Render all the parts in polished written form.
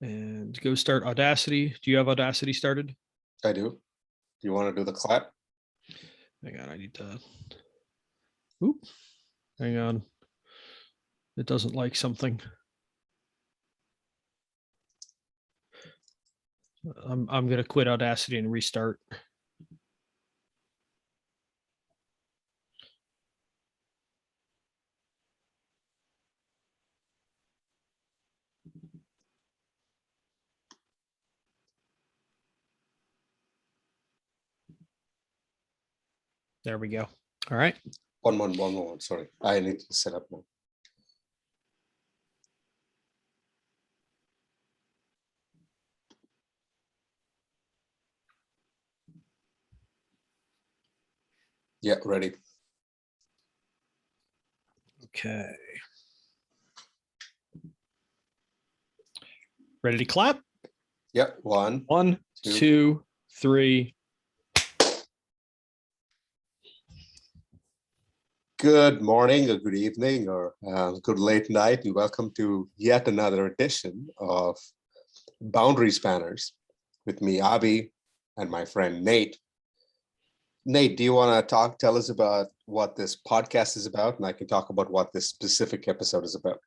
and go start Audacity. Do you have Audacity started? I do. Do you want to do the clap? Hang on, I need to. Oop. Hang on. It doesn't like something. I'm going to quit Audacity and restart. There we go. All right. One more. Sorry, I need to set up now. Yeah, ready. Okay. Ready to clap? Yeah, one, two, three. Good morning or good evening or good late night, and welcome to yet another edition of Boundary Spanners with me, Abhi, and my friend Nate. Nate, do you want to tell us about what this podcast is about? And I can talk about what this specific episode is about.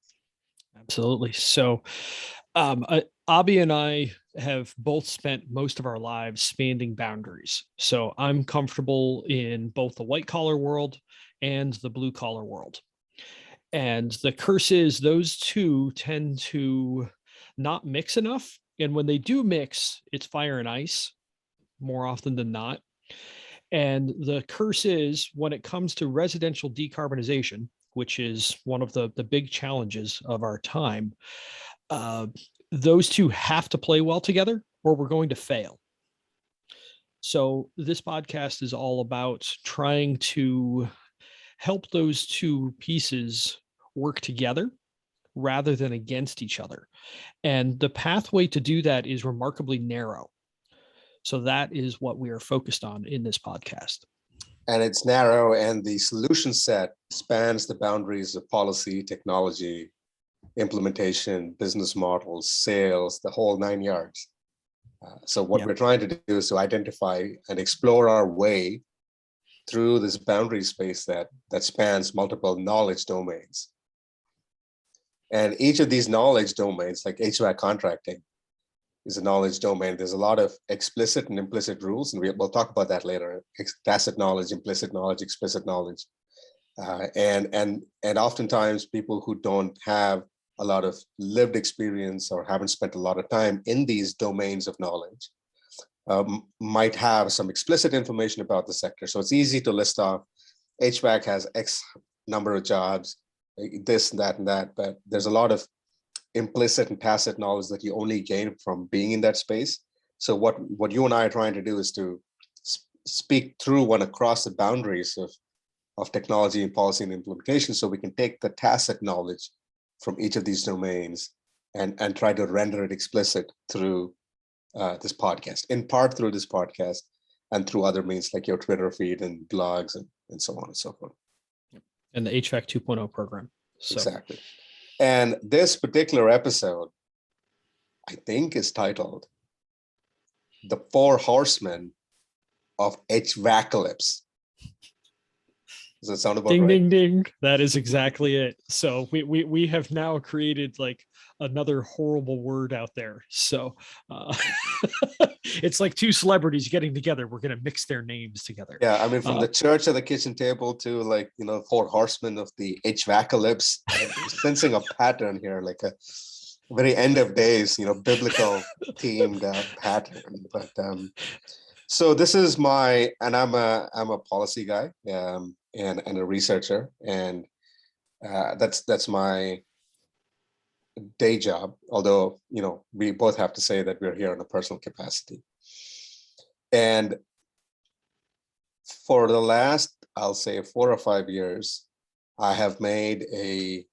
Absolutely. So, Abhi and I have both spent most of our lives spanning boundaries. So I'm comfortable in both the white collar world and the blue collar world. And the curse is those two tend to not mix enough. And when they do mix, it's fire and ice more often than not. And the curse is when it comes to residential decarbonization, which is one of the big challenges of our time, those two have to play well together or we're going to fail. So this podcast is all about trying to help those two pieces work together rather than against each other. And the pathway to do that is remarkably narrow. So that is what we are focused on in this podcast. And it's narrow, and the solution set spans the boundaries of policy, technology, implementation, business models, sales, the whole 9 yards. So what we're trying to do is to identify and explore our way through this boundary space that spans multiple knowledge domains. And each of these knowledge domains, like HVAC contracting, is a knowledge domain. There's a lot of explicit and implicit rules, and we'll talk about that later. Tacit knowledge, implicit knowledge, explicit knowledge. And oftentimes people who don't have a lot of lived experience or haven't spent a lot of time in these domains of knowledge might have some explicit information about the sector. So it's easy to list off HVAC has X number of jobs, this, that, and that, but there's a lot of implicit and tacit knowledge that you only gain from being in that space. So what you and I are trying to do is to speak through one across the boundaries of technology and policy and implementation, so we can take the tacit knowledge from each of these domains and try to render it explicit through this podcast, in part through this podcast and through other means like your Twitter feed and blogs and so on and so forth. And the HVAC 2.0 program. So. Exactly. And this particular episode, I think, is titled The Four Horsemen of HVACalypse. Does that sound about ding, right? Ding, ding. That is exactly it. So we have now created like another horrible word out there. So it's like two celebrities getting together. We're going to mix their names together. Yeah, I mean, from the church at the kitchen table to like, four horsemen of the HVACalypse, I'm sensing a pattern here, like a very end of days, biblical themed pattern. But so this is I'm a policy guy and a researcher, and that's my day job. Although we both have to say that we're here in a personal capacity. And for the last, I'll say 4 or 5 years, I have made a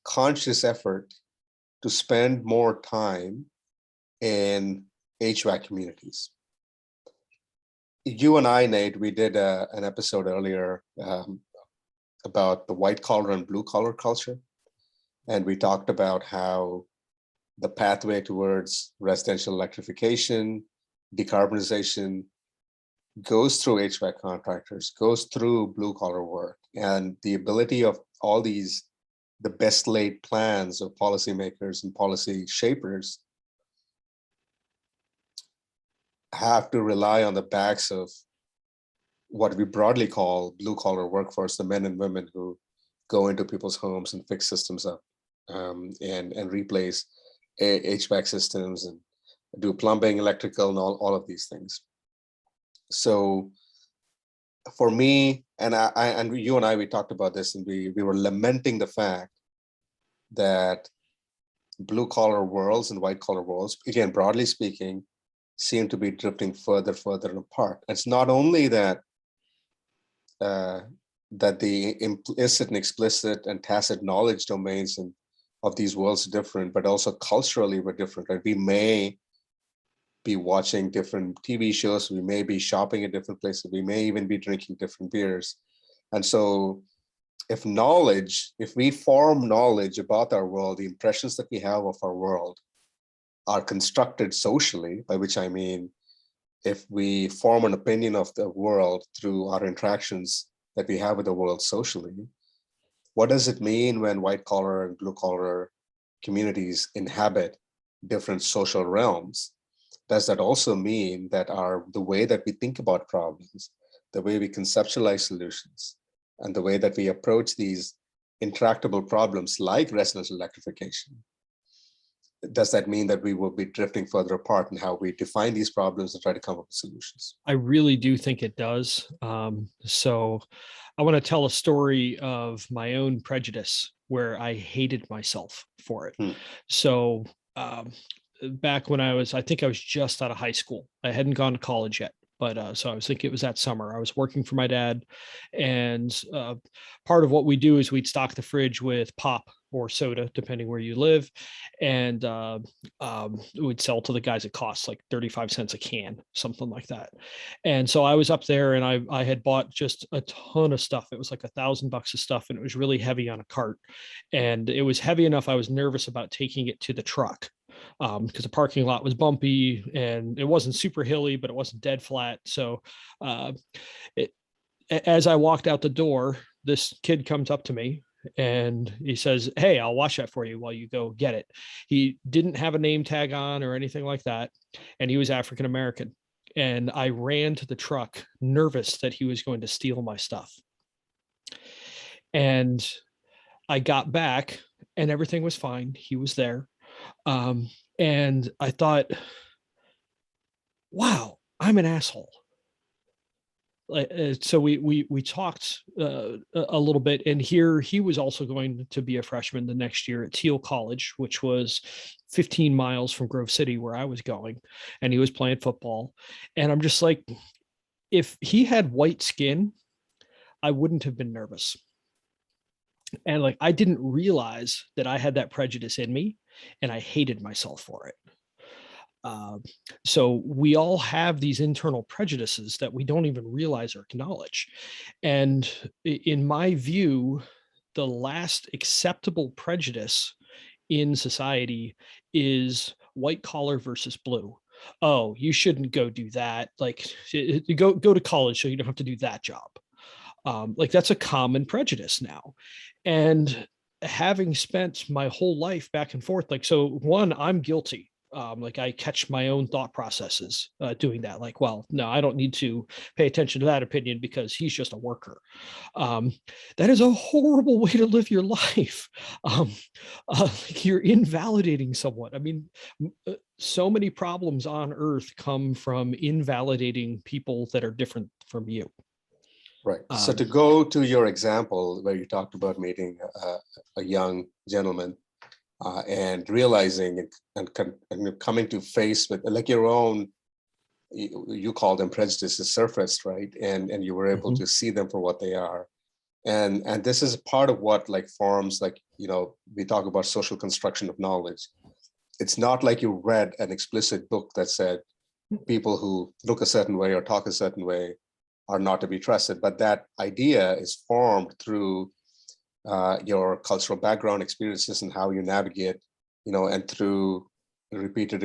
conscious effort to spend more time in HVAC communities. You and I, Nate, we did an episode earlier about the white collar and blue collar culture. And we talked about how the pathway towards residential electrification, decarbonization, goes through HVAC contractors, goes through blue collar work, and the ability of all these, the best laid plans of policymakers and policy shapers have to rely on the backs of what we broadly call blue collar workforce, the men and women who go into people's homes and fix systems up, and replace HVAC systems and do plumbing, electrical, and all of these things. So for me, and and you and I, we talked about this, and we were lamenting the fact that blue collar worlds and white collar worlds, again, broadly speaking, seem to be drifting further apart. It's not only that that the implicit and explicit and tacit knowledge domains of these worlds are different, but also culturally we're different. Right? We may be watching different TV shows, we may be shopping at different places, we may even be drinking different beers. And so if we form knowledge about our world, the impressions that we have of our world are constructed socially, by which I mean, if we form an opinion of the world through our interactions that we have with the world socially, what does it mean when white collar and blue collar communities inhabit different social realms? Does that also mean that the way that we think about problems, the way we conceptualize solutions, and the way that we approach these intractable problems like residential electrification, does that mean that we will be drifting further apart in how we define these problems and try to come up with solutions? I really do think it does. So I want to tell a story of my own prejudice where I hated myself for it. So back when I think I was just out of high school. I hadn't gone to college yet, but so I was thinking it was that summer. I was working for my dad, and part of what we do is we'd stock the fridge with pop or soda, depending where you live, and we'd sell to the guys at cost like 35 cents a can, something like that. And so I was up there, and I had bought just a ton of stuff. It was like $1,000 of stuff, and it was really heavy on a cart, and it was heavy enough I was nervous about taking it to the truck, because the parking lot was bumpy and it wasn't super hilly, but it wasn't dead flat. So as I walked out the door, this kid comes up to me and he says, "Hey, I'll wash that for you while you go get it." He didn't have a name tag on or anything like that, and he was African American. And I ran to the truck, nervous that he was going to steal my stuff. And I got back and everything was fine. He was there. And I thought, wow, I'm an asshole. So we talked a little bit, and here he was also going to be a freshman the next year at Teal College, which was 15 miles from Grove City where I was going, and he was playing football. And I'm just like, if he had white skin, I wouldn't have been nervous. And like, I didn't realize that I had that prejudice in me, and I hated myself for it. So we all have these internal prejudices that we don't even realize or acknowledge. And in my view, the last acceptable prejudice in society is white collar versus blue. Oh, you shouldn't go do that. Like, go to college so you don't have to do that job. Like, that's a common prejudice now. And having spent my whole life back and forth, like, so one, I'm guilty. Like, I catch my own thought processes doing that. Like, well, no, I don't need to pay attention to that opinion because he's just a worker. That is a horrible way to live your life. Like, you're invalidating someone. I mean, so many problems on earth come from invalidating people that are different from you. Right. So to go to your example where you talked about meeting a young gentleman and realizing and coming to face with like your own, you call them prejudices surfaced, right? And you were able to see them for what they are. And this is part of what like forms, like, you know, we talk about social construction of knowledge. It's not like you read an explicit book that said people who look a certain way or talk a certain way are not to be trusted, but that idea is formed through your cultural background experiences and how you navigate and through repeated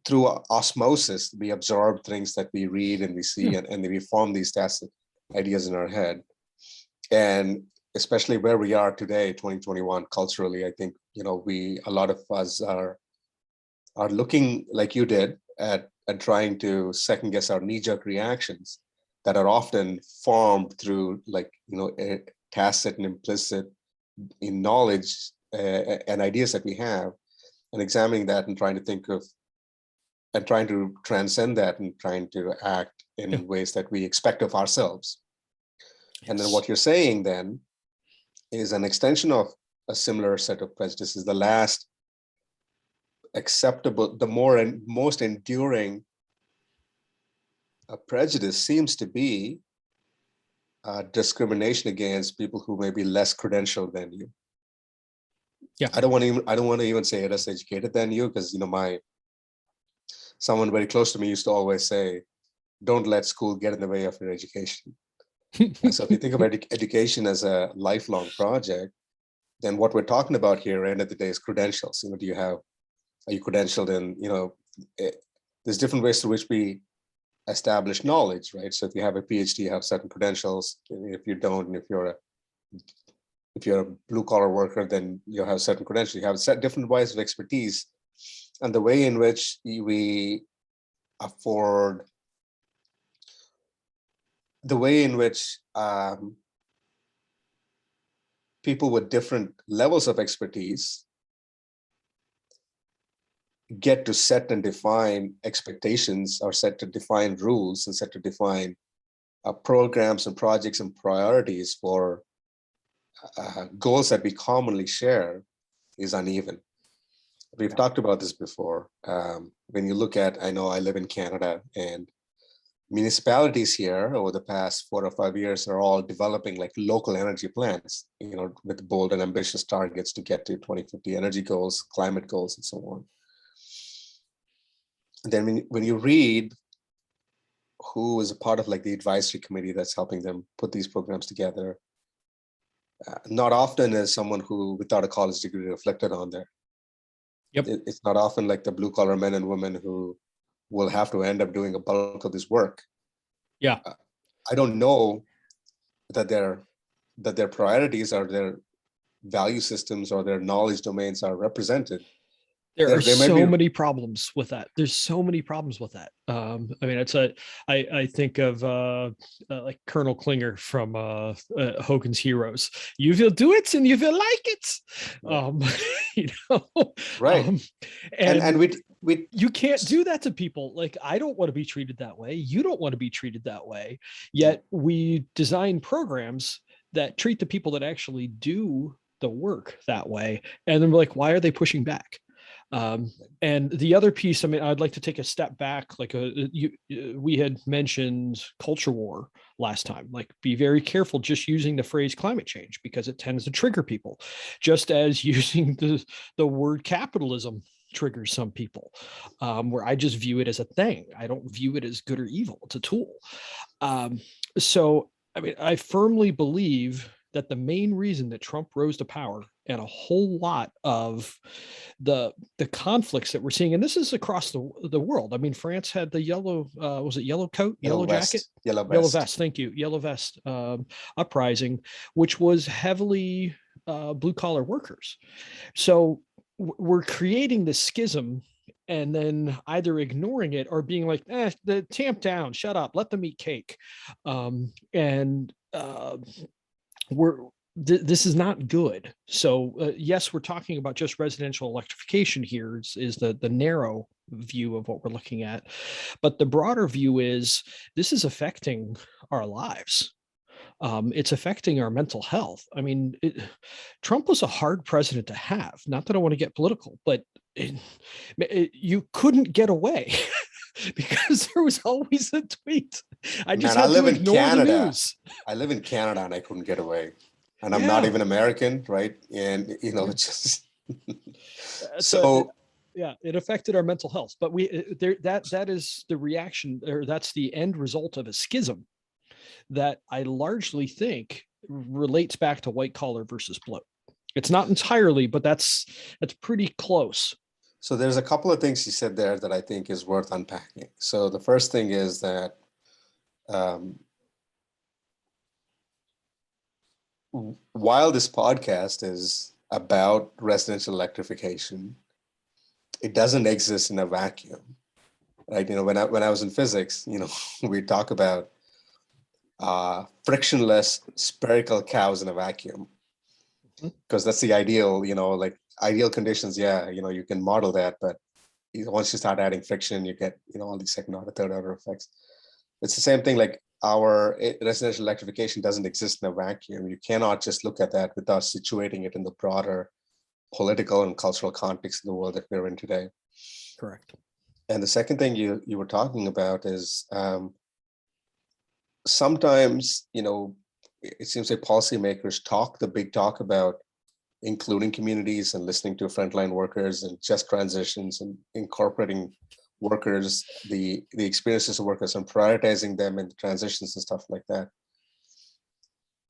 through osmosis, we absorb things that we read and we see, and we form these tacit ideas in our head. And especially where we are today, 2021, culturally, I think, a lot of us are looking, like you did, at trying to second guess our knee-jerk reactions that are often formed through a tacit and implicit in knowledge and ideas that we have, and examining that and trying to transcend that and trying to act in ways that we expect of ourselves. And then what you're saying then is an extension of a similar set of prejudices. The last acceptable, the more and most enduring prejudice seems to be discrimination against people who may be less credentialed than you. Yeah, I don't want to even say less educated than you, because someone very close to me used to always say, "Don't let school get in the way of your education." So if you think about education as a lifelong project, then what we're talking about here, end of the day, is credentials. Are you credentialed in? There's different ways through which we establish knowledge, right? So if you have a PhD, you have certain credentials. If you don't, and if you're a blue collar worker, then you have certain credentials. You have different ways of expertise, and the way in which we afford, the way in which people with different levels of expertise get to set and define expectations, or set to define rules, and set to define programs and projects and priorities for goals that we commonly share, is uneven. We've talked about this before. When you look at, I know I live in Canada, and municipalities here over the past 4 or 5 years are all developing local energy plans, with bold and ambitious targets to get to 2050 energy goals, climate goals, and so on. And then when you read who is a part of the advisory committee that's helping them put these programs together, not often is someone who without a college degree reflected on there. Yep. It's not often the blue collar men and women who will have to end up doing a bulk of this work. Yeah. I don't know that their priorities or their value systems or their knowledge domains are represented. There are so many problems with that. There's so many problems with that. I mean, I think of like Colonel Klinger from Hogan's Heroes. You will do it and you will like it. Right. And we you can't do that to people. I don't want to be treated that way. You don't want to be treated that way. Yet we design programs that treat the people that actually do the work that way. And then we're like, why are they pushing back? And the other piece, I mean, I'd like to take a step back. We had mentioned culture war last time. Be very careful just using the phrase climate change, because it tends to trigger people, just as using the word capitalism triggers some people, where I just view it as a thing. I don't view it as good or evil. It's a tool. So, I mean, I firmly believe that the main reason that Trump rose to power, and a whole lot of the conflicts that we're seeing, and this is across the world. I mean, France had the yellow, was it yellow coat, yellow jacket, yellow vest. Thank you, yellow vest uprising, which was heavily blue collar workers. So we're creating this schism, and then either ignoring it or being like, tamp down, shut up, let them eat cake, this is not good. So yes, we're talking about just residential electrification here is the narrow view of what we're looking at, but the broader view is this is affecting our lives. It's affecting our mental health. I mean, Trump was a hard president to have. Not that I want to get political, but you couldn't get away. Because there was always a tweet. I live in Canada. I live in Canada and I couldn't get away. And I'm not even American, right? And it's just so yeah, it affected our mental health. But that is the reaction, or that's the end result of a schism that I largely think relates back to white collar versus blue. It's not entirely, but that's pretty close. So there's a couple of things you said there that I think is worth unpacking. So the first thing is that um, while this podcast is about residential electrification, it doesn't exist in a vacuum, right? When I was in physics, we talk about frictionless spherical cows in a vacuum, because that's the ideal, like ideal conditions. Yeah, you can model that, but once you start adding friction, you get all these second order, third order effects. It's the same thing. Like our residential electrification doesn't exist in a vacuum. You cannot just look at that without situating it in the broader political and cultural context of the world that we're in today. Correct. And the second thing you were talking about is sometimes, it seems like policymakers talk the big talk about including communities and listening to frontline workers and just transitions and incorporating workers, the experiences of workers and prioritizing them in the transitions and stuff like that.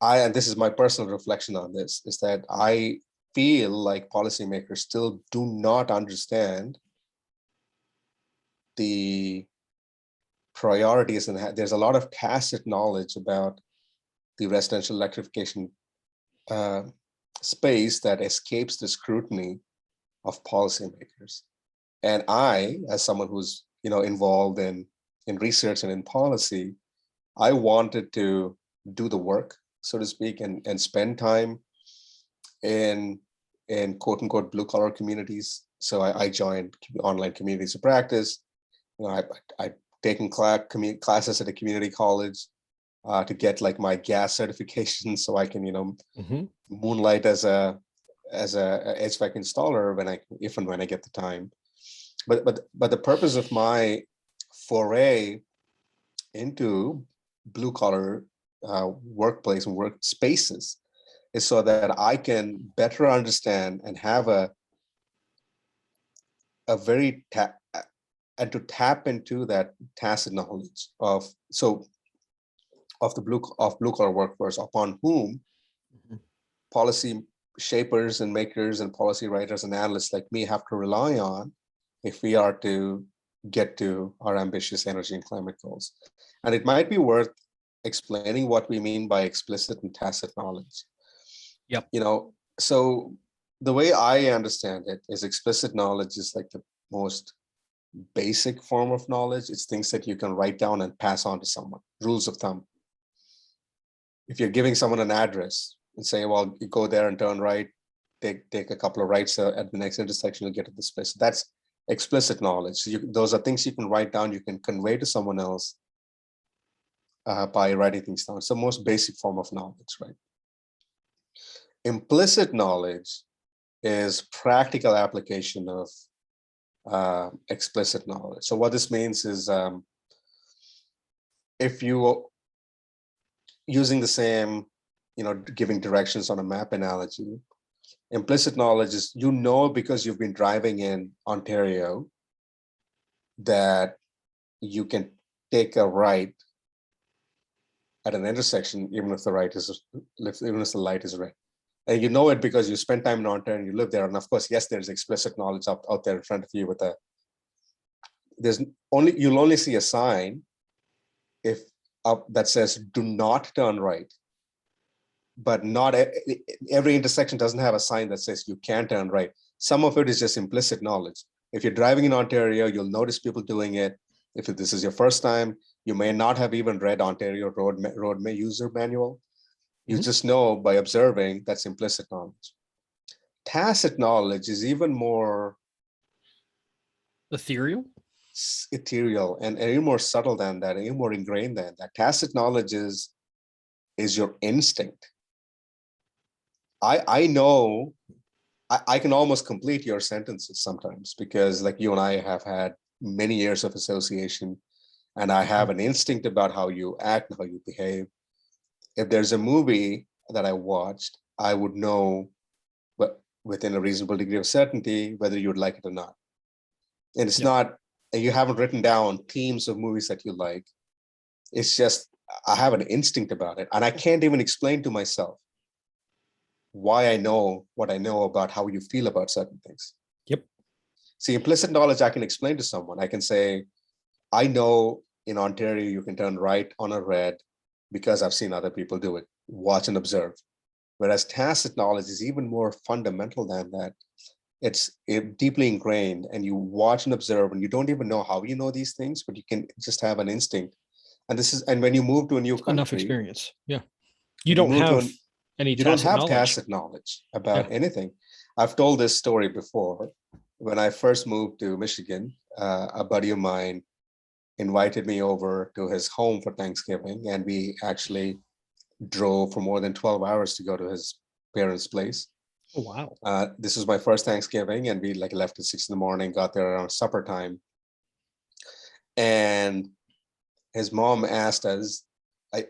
And this is my personal reflection on this, is that I feel like policymakers still do not understand the priorities, and there's a lot of tacit knowledge about the residential electrification space that escapes the scrutiny of policymakers. And I, as someone who's involved in research and in policy, I wanted to do the work, so to speak, and spend time in quote unquote blue collar communities. So I joined online communities of practice. I've taken classes at a community college to get like my gas certification, so I can moonlight as a HVAC installer if and when I get the time. But the purpose of my foray into blue collar workplace and work spaces is so that I can better understand and have a very and to tap into that tacit knowledge of the blue collar workforce, upon whom policy shapers and makers and policy writers and analysts like me have to rely on if we are to get to our ambitious energy and climate goals. And it might be worth explaining what we mean by explicit and tacit knowledge. Yep. So the way I understand it is explicit knowledge is like the most basic form of knowledge. It's things that you can write down and pass on to someone, rules of thumb. If you're giving someone an address and say, well, you go there and turn right, take a couple of rights at the next intersection, you'll get to this place. That's explicit knowledge. Those are things you can write down, you can convey to someone else by writing things down. It's the most basic form of knowledge, right? Implicit knowledge is practical application of explicit knowledge. So what this means is if you using the same, giving directions on a map analogy, implicit knowledge is, because you've been driving in Ontario, that you can take a right at an intersection, even if the light is red. And you know it because you spend time in Ontario and you live there. And of course, yes, there's explicit knowledge out there in front of you with you'll only see a sign if that says do not turn right. But not every intersection doesn't have a sign that says you can't turn right. Some of it is just implicit knowledge. If you're driving in Ontario, you'll notice people doing it. If this is your first time, you may not have even read Ontario road user manual. You just know by observing. That's implicit knowledge. Tacit knowledge is even more ethereal and even more subtle than that, and even more ingrained than that. Tacit knowledge is your instinct. I know I can almost complete your sentences sometimes, because like you and I have had many years of association, and I have an instinct about how you act and how you behave. If there's a movie that I watched, I would know, but within a reasonable degree of certainty, whether you would like it or not. And it's not, you haven't written down themes of movies that you like. It's just, I have an instinct about it, and I can't even explain to myself why I know what I know about how you feel about certain things. Yep. See, implicit knowledge I can explain to someone. I can say, I know in Ontario you can turn right on a red because I've seen other people do it. Watch and observe. Whereas tacit knowledge is even more fundamental than that. It's deeply ingrained, and you watch and observe, and you don't even know how you know these things, but you can just have an instinct. And when you move to a new Enough country, experience. Yeah. You when you don't move to have an any you don't tacit have knowledge. tacit knowledge Yeah. about anything. I've told this story before. When I first moved to Michigan, a buddy of mine invited me over to his home for Thanksgiving, and we actually drove for more than 12 hours to go to his parents' place. Oh, wow. This was my first Thanksgiving, and we like left at 6 in the morning, got there around supper time. And his mom asked us,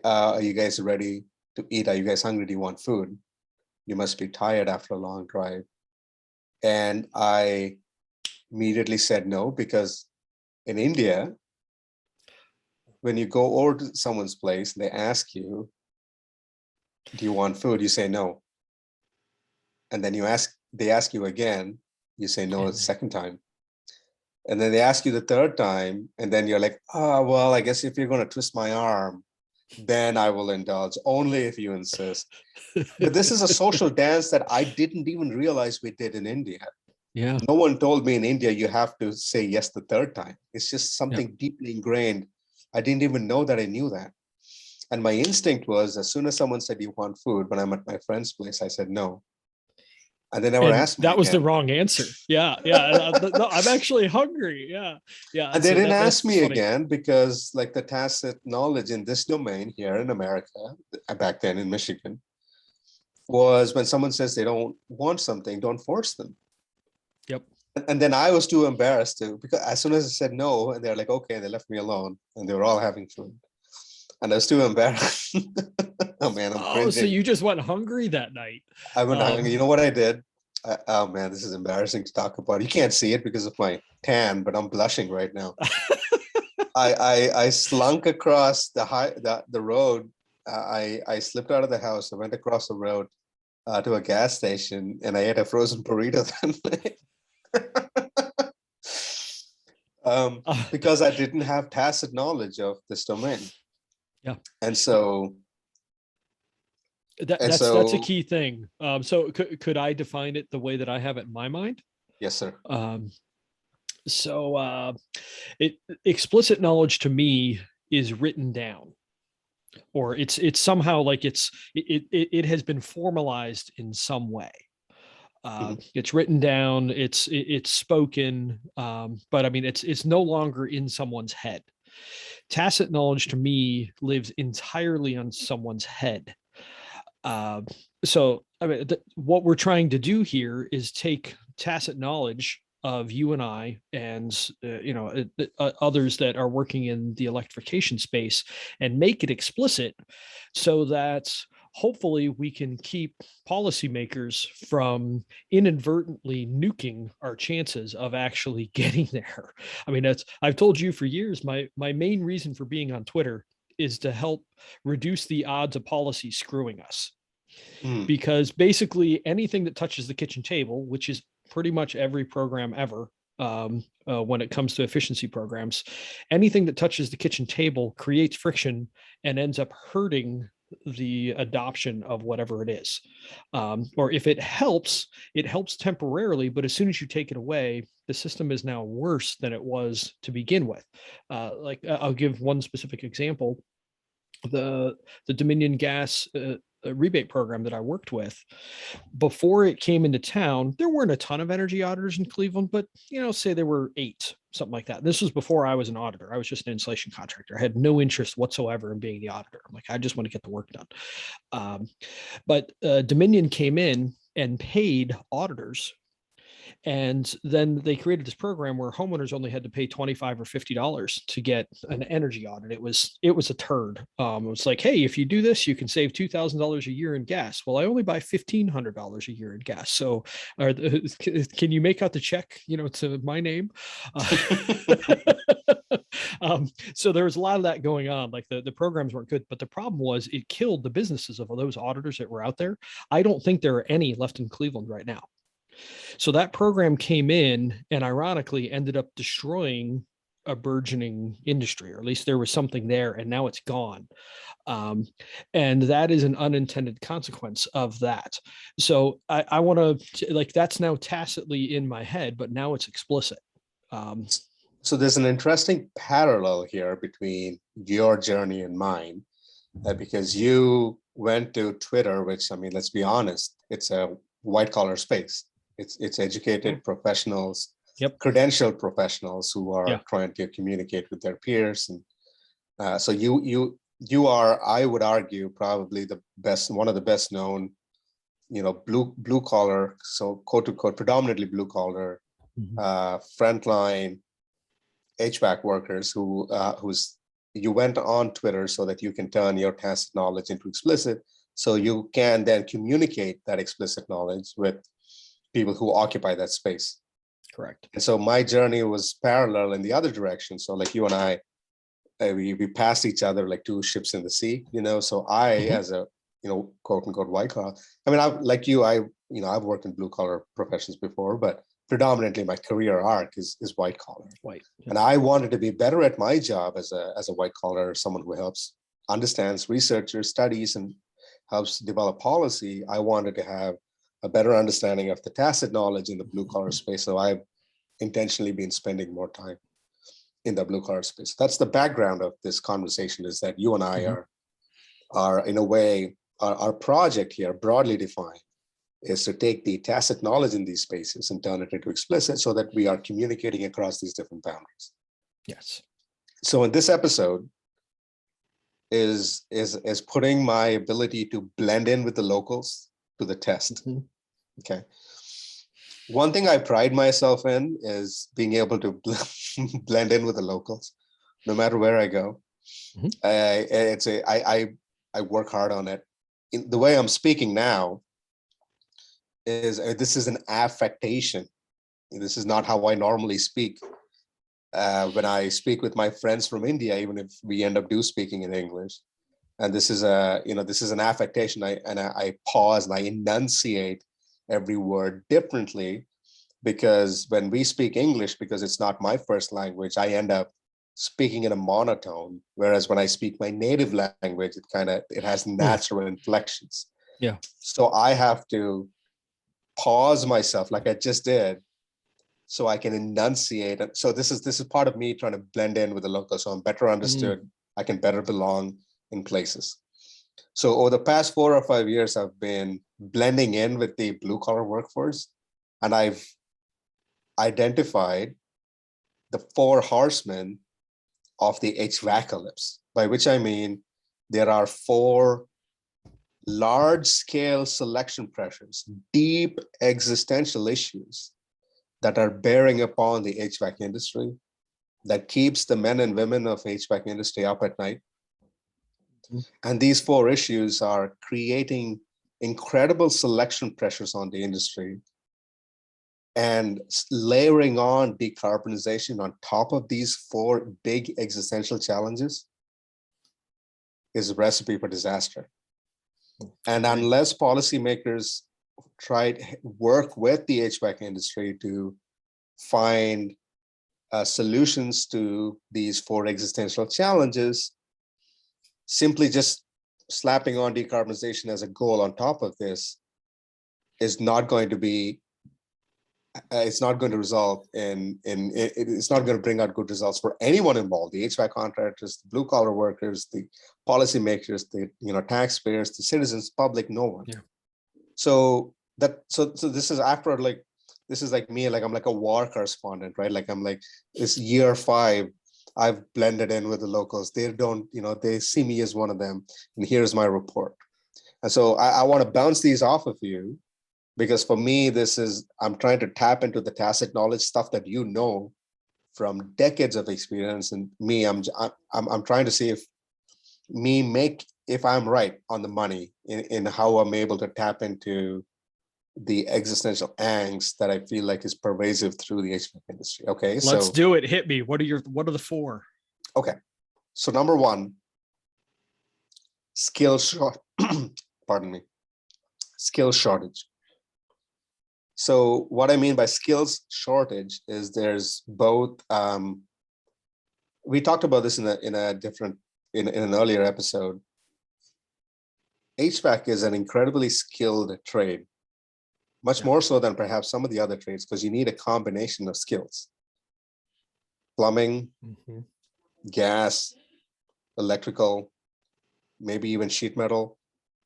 are you guys ready to eat? Are you guys hungry? Do you want food? You must be tired after a long drive. And I immediately said no, because in India, when you go over to someone's place and they ask you, do you want food? You say no. And then they ask you again, you say no the second time. And then they ask you the third time, and then you're like, oh, well, I guess if you're going to twist my arm, then I will indulge, only if you insist. But this is a social dance that I didn't even realize we did in India. Yeah. No one told me in India you have to say yes the third time. It's just something deeply ingrained. I didn't even know that I knew that. And my instinct was, as soon as someone said, you want food, when I'm at my friend's place, I said no. And they never And asked me that was the again. wrong answer. Yeah. Yeah. No, I'm actually hungry. Yeah. Yeah. And they So didn't ask that's me funny. again, because like the tacit knowledge in this domain here in America, back then in Michigan, was when someone says they don't want something, don't force them. Yep. And then I was too embarrassed to, because as soon as I said no, and they're like, okay, they left me alone, and they were all having food. And I was too embarrassed. Oh man, I'm Oh, so cringing. you just went hungry that night. I went hungry. You know what I did? Oh man, this is embarrassing to talk about. You can't see it because of my tan, but I'm blushing right now. I slunk across the road. I slipped out of the house. I went across the road to a gas station, and I ate a frozen burrito that night. Because I didn't have tacit knowledge of this domain. Yeah. And so That's a key thing. So could I define it the way that I have it in my mind? yes, sir. So explicit knowledge to me is written down, or it's somehow like it has been formalized in some way. It's written down, it's spoken, but I mean it's no longer in someone's head. Tacit knowledge to me lives entirely on someone's head. So I mean, what we're trying to do here is take tacit knowledge of you and I, and others that are working in the electrification space, and make it explicit, so that hopefully we can keep policymakers from inadvertently nuking our chances of actually getting there. I mean, I've told you for years, my main reason for being on Twitter is to help reduce the odds of policy screwing us. Because basically anything that touches the kitchen table, which is pretty much every program ever, when it comes to efficiency programs, anything that touches the kitchen table creates friction and ends up hurting the adoption of whatever it is. Or if it helps temporarily, but as soon as you take it away, the system is now worse than it was to begin with. I'll give one specific example. The Dominion gas rebate program that I worked with, before it came into town, there weren't a ton of energy auditors in Cleveland, but say there were 8, something like that. This was before I was an auditor. I was just an installation contractor. I had no interest whatsoever in being the auditor. I'm like, I just want to get the work done. But Dominion came in and paid auditors. And then they created this program where homeowners only had to pay $25 or $50 to get an energy audit. It was a turd. It was like, hey, if you do this, you can save $2,000 a year in gas. Well, I only buy $1,500 a year in gas. So can you make out the check, to my name? So there was a lot of that going on. Like the programs weren't good, but the problem was it killed the businesses of those auditors that were out there. I don't think there are any left in Cleveland right now. So that program came in and ironically ended up destroying a burgeoning industry, or at least there was something there, and now it's gone. Um, and that is an unintended consequence of that. So I want to, like, that's now tacitly in my head, but now it's explicit. So there's an interesting parallel here between your journey and mine, because you went to Twitter, which, I mean, let's be honest, it's a white collar space. It's educated professionals, Yep. credentialed professionals who are Yeah. trying to communicate with their peers. And so you are, I would argue, probably the best, one of the best known, blue collar, so quote unquote, predominantly blue collar, frontline HVAC workers who's you went on Twitter so that you can turn your tacit knowledge into explicit, so you can then communicate that explicit knowledge with people who occupy that space. Correct. And so my journey was parallel in the other direction. So like you and I, we passed each other like two ships in the sea, So I, as a, quote unquote white collar, I mean, like you, I've worked in blue collar professions before, but predominantly my career arc is white collar. White. Yeah. And I wanted to be better at my job as a white collar, someone who helps, understands, researchers, studies, and helps develop policy. I wanted to have a better understanding of the tacit knowledge in the blue collar space. So I've intentionally been spending more time in the blue collar space. That's the background of this conversation, is that you and I are in a way, our project here, broadly defined, is to take the tacit knowledge in these spaces and turn it into explicit so that we are communicating across these different boundaries. Yes. So in this episode is putting my ability to blend in with the locals to the test. Okay. One thing I pride myself in is being able to blend in with the locals, no matter where I go. I work hard on it. The way I'm speaking now is this is an affectation. This is not how I normally speak. When I speak with my friends from India, even if we end up speaking in English, and this is an affectation. I pause and I enunciate every word differently, because when we speak English, because it's not my first language, I end up speaking in a monotone. Whereas when I speak my native language, it has natural inflections. Yeah. So I have to pause myself like I just did, so I can enunciate. And so this is part of me trying to blend in with the locals, so I'm better understood. I can better belong in places. So over the past 4 or 5 years, I've been blending in with the blue collar workforce, and I've identified the 4 horsemen of the HVACalypse, by which I mean there are 4 large-scale selection pressures, deep existential issues that are bearing upon the HVAC industry, that keeps the men and women of HVAC industry up at night. And these 4 issues are creating incredible selection pressures on the industry, and layering on decarbonization on top of these 4 big existential challenges is a recipe for disaster. And unless policymakers work with the HVAC industry to find solutions to these 4 existential challenges, simply just slapping on decarbonization as a goal on top of this is not going to be, it's not going to result it's not going to bring out good results for anyone involved: the HVAC contractors, the blue collar workers, the policymakers, the taxpayers, the citizens, public, no one. Yeah. So this is after, like, this is like me, like I'm like a war correspondent, right? Like I'm like, it's year 5, I've blended in with the locals. They don't, they see me as one of them, and here's my report. And so I want to bounce these off of you, because for me, I'm trying to tap into the tacit knowledge stuff that from decades of experience. And me, I'm trying to see if I'm right on the money in how I'm able to tap into the existential angst that I feel like is pervasive through the HVAC industry. Okay, Let's so do it. Hit me. What are the four? okay, so number one, skill short. Pardon me, skill shortage. So what I mean by skills shortage is there's both. We talked about this in an earlier episode. HVAC is an incredibly skilled trade, much more so than perhaps some of the other trades, because you need a combination of skills: plumbing, gas, electrical, maybe even sheet metal,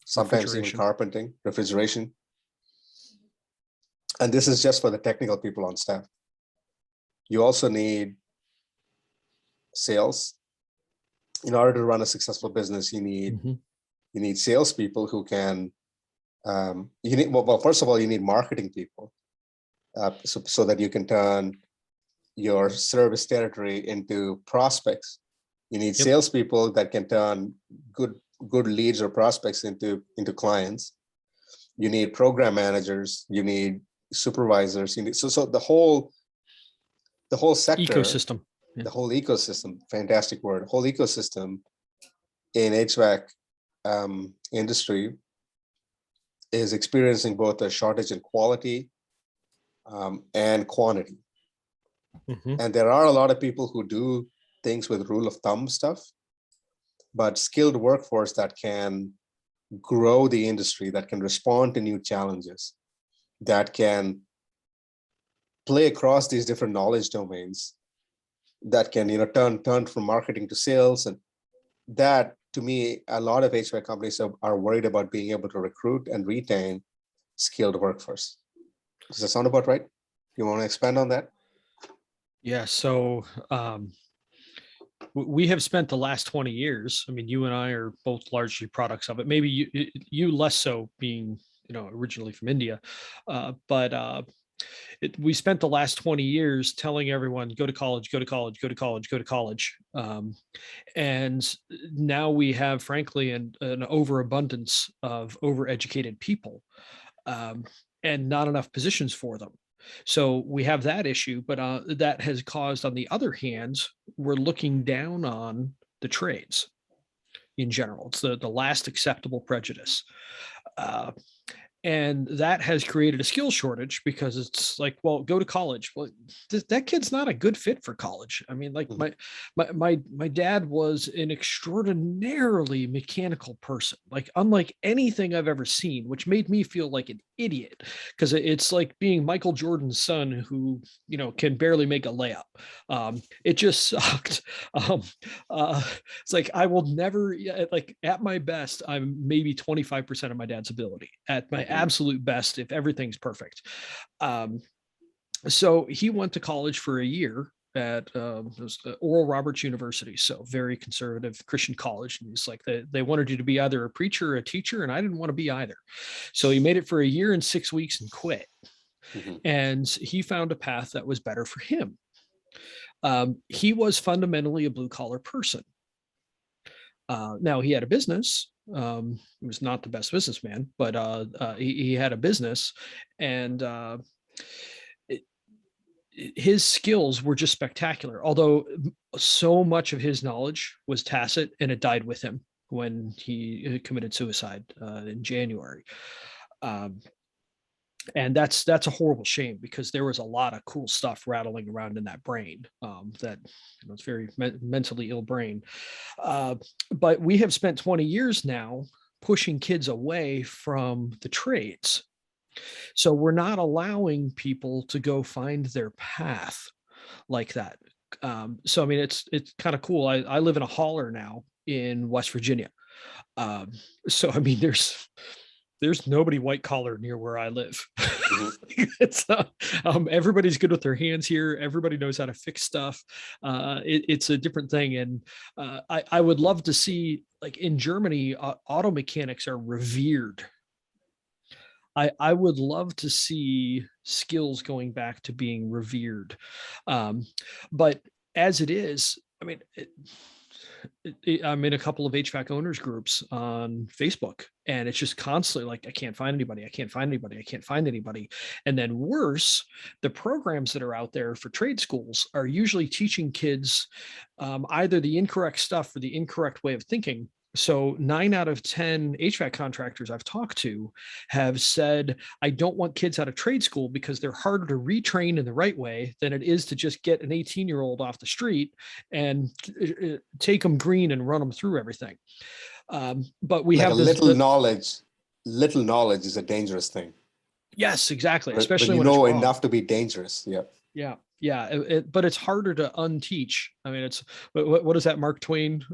sometimes even carpenting, refrigeration. And this is just for the technical people on staff. You also need sales. In order to run a successful business, you need salespeople who can. First of all, you need marketing people, so that you can turn your service territory into prospects. You need salespeople that can turn good leads or prospects into clients. You need program managers. You need supervisors. You need so the whole sector, ecosystem. The whole ecosystem. Fantastic word. Whole ecosystem in HVAC industry is experiencing both a shortage in quality and quantity. And there are a lot of people who do things with rule of thumb stuff, but skilled workforce that can grow the industry, that can respond to new challenges, that can play across these different knowledge domains, that can turn from marketing to sales. And that, to me, a lot of HVAC companies are worried about being able to recruit and retain skilled workforce. Does that sound about right? You want to expand on that? Yeah. So we have spent the last 20 years. I mean, you and I are both largely products of it. Maybe you less so, being originally from India, but we spent the last 20 years telling everyone, go to college, go to college, go to college, go to college. And now we have, frankly, an overabundance of overeducated people, and not enough positions for them. So we have that issue, but that has caused, on the other hand, we're looking down on the trades in general. It's the last acceptable prejudice. And that has created a skill shortage, because it's like, well, go to college. Well, that kid's not a good fit for college. I mean, like my dad was an extraordinarily mechanical person, like unlike anything I've ever seen, which made me feel like an idiot, because it's like being Michael Jordan's son who, can barely make a layup. It just sucked. It's like, I will never, like, at my best, I'm maybe 25% of my dad's ability. At my absolute best, if everything's perfect. So he went to college for a year at Oral Roberts University, so very conservative Christian college. And he's like, they wanted you to be either a preacher or a teacher, and I didn't want to be either. So he made it for a year and 6 weeks and quit. And he found a path that was better for him. He was fundamentally a blue collar person. Now he had a business. He was not the best businessman, but he had a business, and his skills were just spectacular. Although so much of his knowledge was tacit, and it died with him when he committed suicide in January. And that's a horrible shame, because there was a lot of cool stuff rattling around in that brain, that it's very mentally ill brain. But we have spent 20 years now pushing kids away from the trades. So we're not allowing people to go find their path like that. So, I mean, it's kind of cool. I live in a holler now in West Virginia. So, I mean, there's nobody white collar near where I live. It's everybody's good with their hands here. Everybody knows how to fix stuff. It's a different thing. And I would love to see, like in Germany, auto mechanics are revered. I would love to see skills going back to being revered. But as it is, I mean, I'm in a couple of HVAC owners groups on Facebook, and it's just constantly like, I can't find anybody. I can't find anybody. I can't find anybody. And then worse, the programs that are out there for trade schools are usually teaching kids either the incorrect stuff or the incorrect way of thinking. So 9 out of 10 HVAC contractors I've talked to have said, I don't want kids out of trade school because they're harder to retrain in the right way than it is to just get an 18-year-old off the street and take them green and run them through everything. But we Like have a this. little knowledge is a dangerous thing. Yes, exactly. But Especially you when it's know wrong. enough to be dangerous. Yeah. Yeah. Yeah. But it's harder to unteach. I mean, it's what is that Mark Twain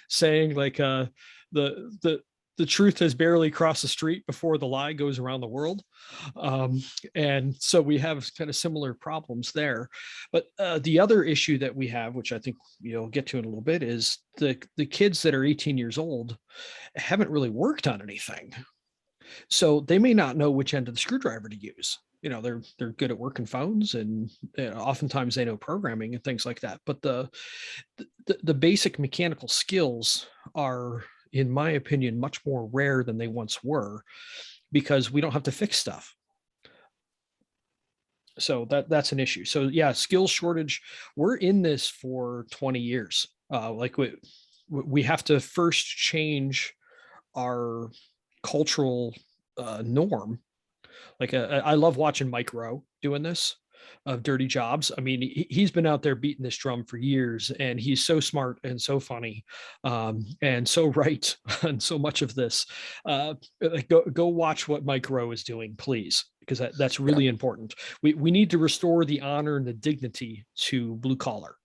saying? Like the truth has barely crossed the street before the lie goes around the world. And so we have kind of similar problems there. But the other issue that we have, which I think you'll get to in a little bit, is the kids that are 18 years old haven't really worked on anything. So they may not know which end of the screwdriver to use. They're good at working phones, and oftentimes they know programming and things like that. But the basic mechanical skills are, in my opinion, much more rare than they once were, because we don't have to fix stuff. So that's an issue. So yeah, skills shortage. We're in this for 20 years. Like we have to first change our cultural norm. Like I love watching Mike Rowe doing this of Dirty Jobs. I mean, he's been out there beating this drum for years, and he's so smart and so funny, and so right on so much of this. Go watch what Mike Rowe is doing, please, because that's Yeah. really important. We need to restore the honor and the dignity to blue collar.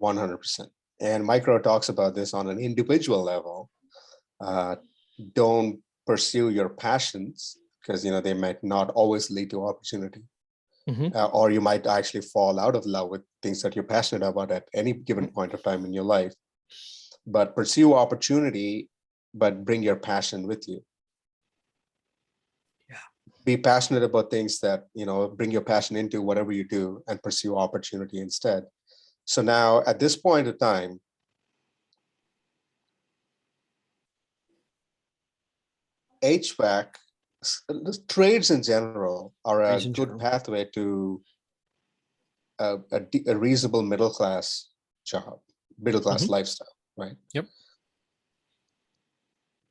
100%. And Micro talks about this on an individual level. Don't pursue your passions, because they might not always lead to opportunity. Mm-hmm. Or you might actually fall out of love with things that you're passionate about at any given point of time in your life. But pursue opportunity, but bring your passion with you. Yeah. Be passionate about things that, bring your passion into whatever you do, and pursue opportunity instead. So now at this point of time, HVAC, trades in general are a good pathway to a reasonable middle class lifestyle, right? Yep.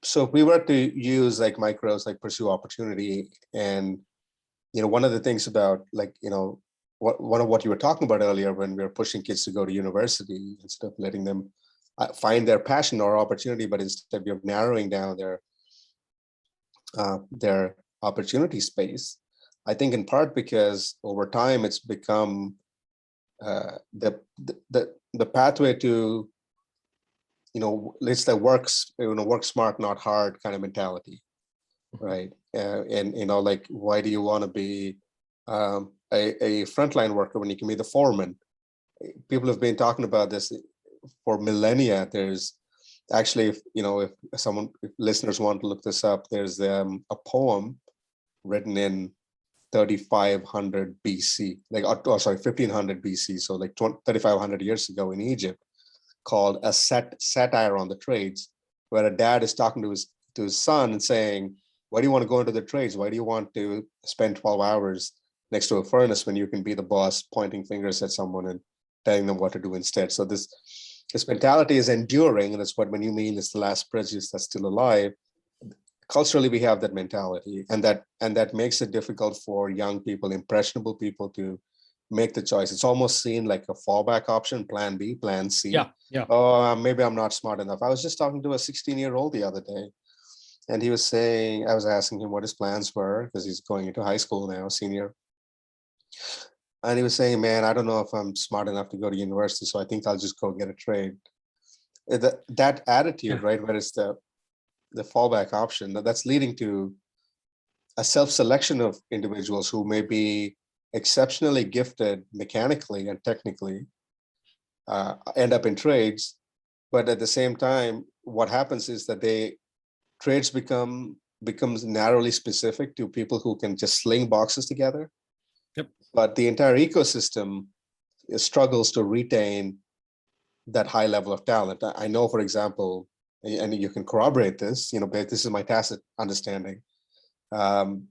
So if we were to use like micros, like pursue opportunity, and one of the things about one of what you were talking about earlier, when we were pushing kids to go to university instead of letting them find their passion or opportunity, but instead we're narrowing down their opportunity space. I think in part because over time it's become the pathway to it's the work smart not hard kind of mentality, right? And like, why do you want to be a frontline worker when you can be the foreman? People have been talking about this for millennia. There's actually, if listeners want to look this up, there's a poem written in 3500 BC, 1500 BC, so like 3500 years ago in Egypt, called a satire on the trades, where a dad is talking to his son and saying, why do you want to go into the trades? Why do you want to spend 12 hours next to a furnace when you can be the boss, pointing fingers at someone and telling them what to do instead? So this mentality is enduring, and that's what when you mean it's the last prejudice that's still alive. Culturally, we have that mentality, and that makes it difficult for young people, impressionable people, to make the choice. It's almost seen like a fallback option, plan B, plan C. Yeah. Oh, maybe I'm not smart enough. I was just talking to a 16-year-old the other day, and he was saying, I was asking him what his plans were, because he's going into high school now, senior. And he was saying, man, I don't know if I'm smart enough to go to university, so I think I'll just go get a trade. That attitude, right, where it's the fallback option, that's leading to a self-selection of individuals who may be exceptionally gifted mechanically and technically, end up in trades. But at the same time, what happens is that trades becomes narrowly specific to people who can just sling boxes together. Yep. But the entire ecosystem struggles to retain that high level of talent. I know, for example, and you can corroborate this, but this is my tacit understanding. In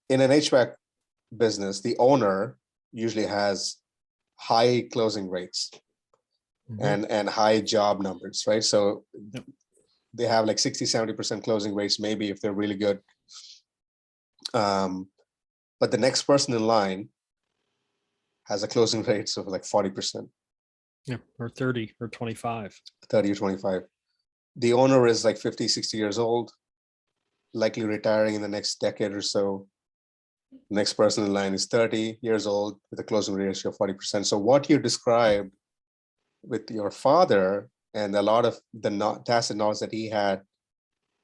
an HVAC business, the owner usually has high closing rates and high job numbers, right? So they have like 60-70% closing rates, maybe if they're really good. But the next person in line has a closing rate of like 40%. Yeah, or 30 or 25. 30 or 25. The owner is like 50, 60 years old, likely retiring in the next decade or so. The next person in line is 30 years old with a closing ratio of 40%. So what you described with your father and a lot of the tacit knowledge that he had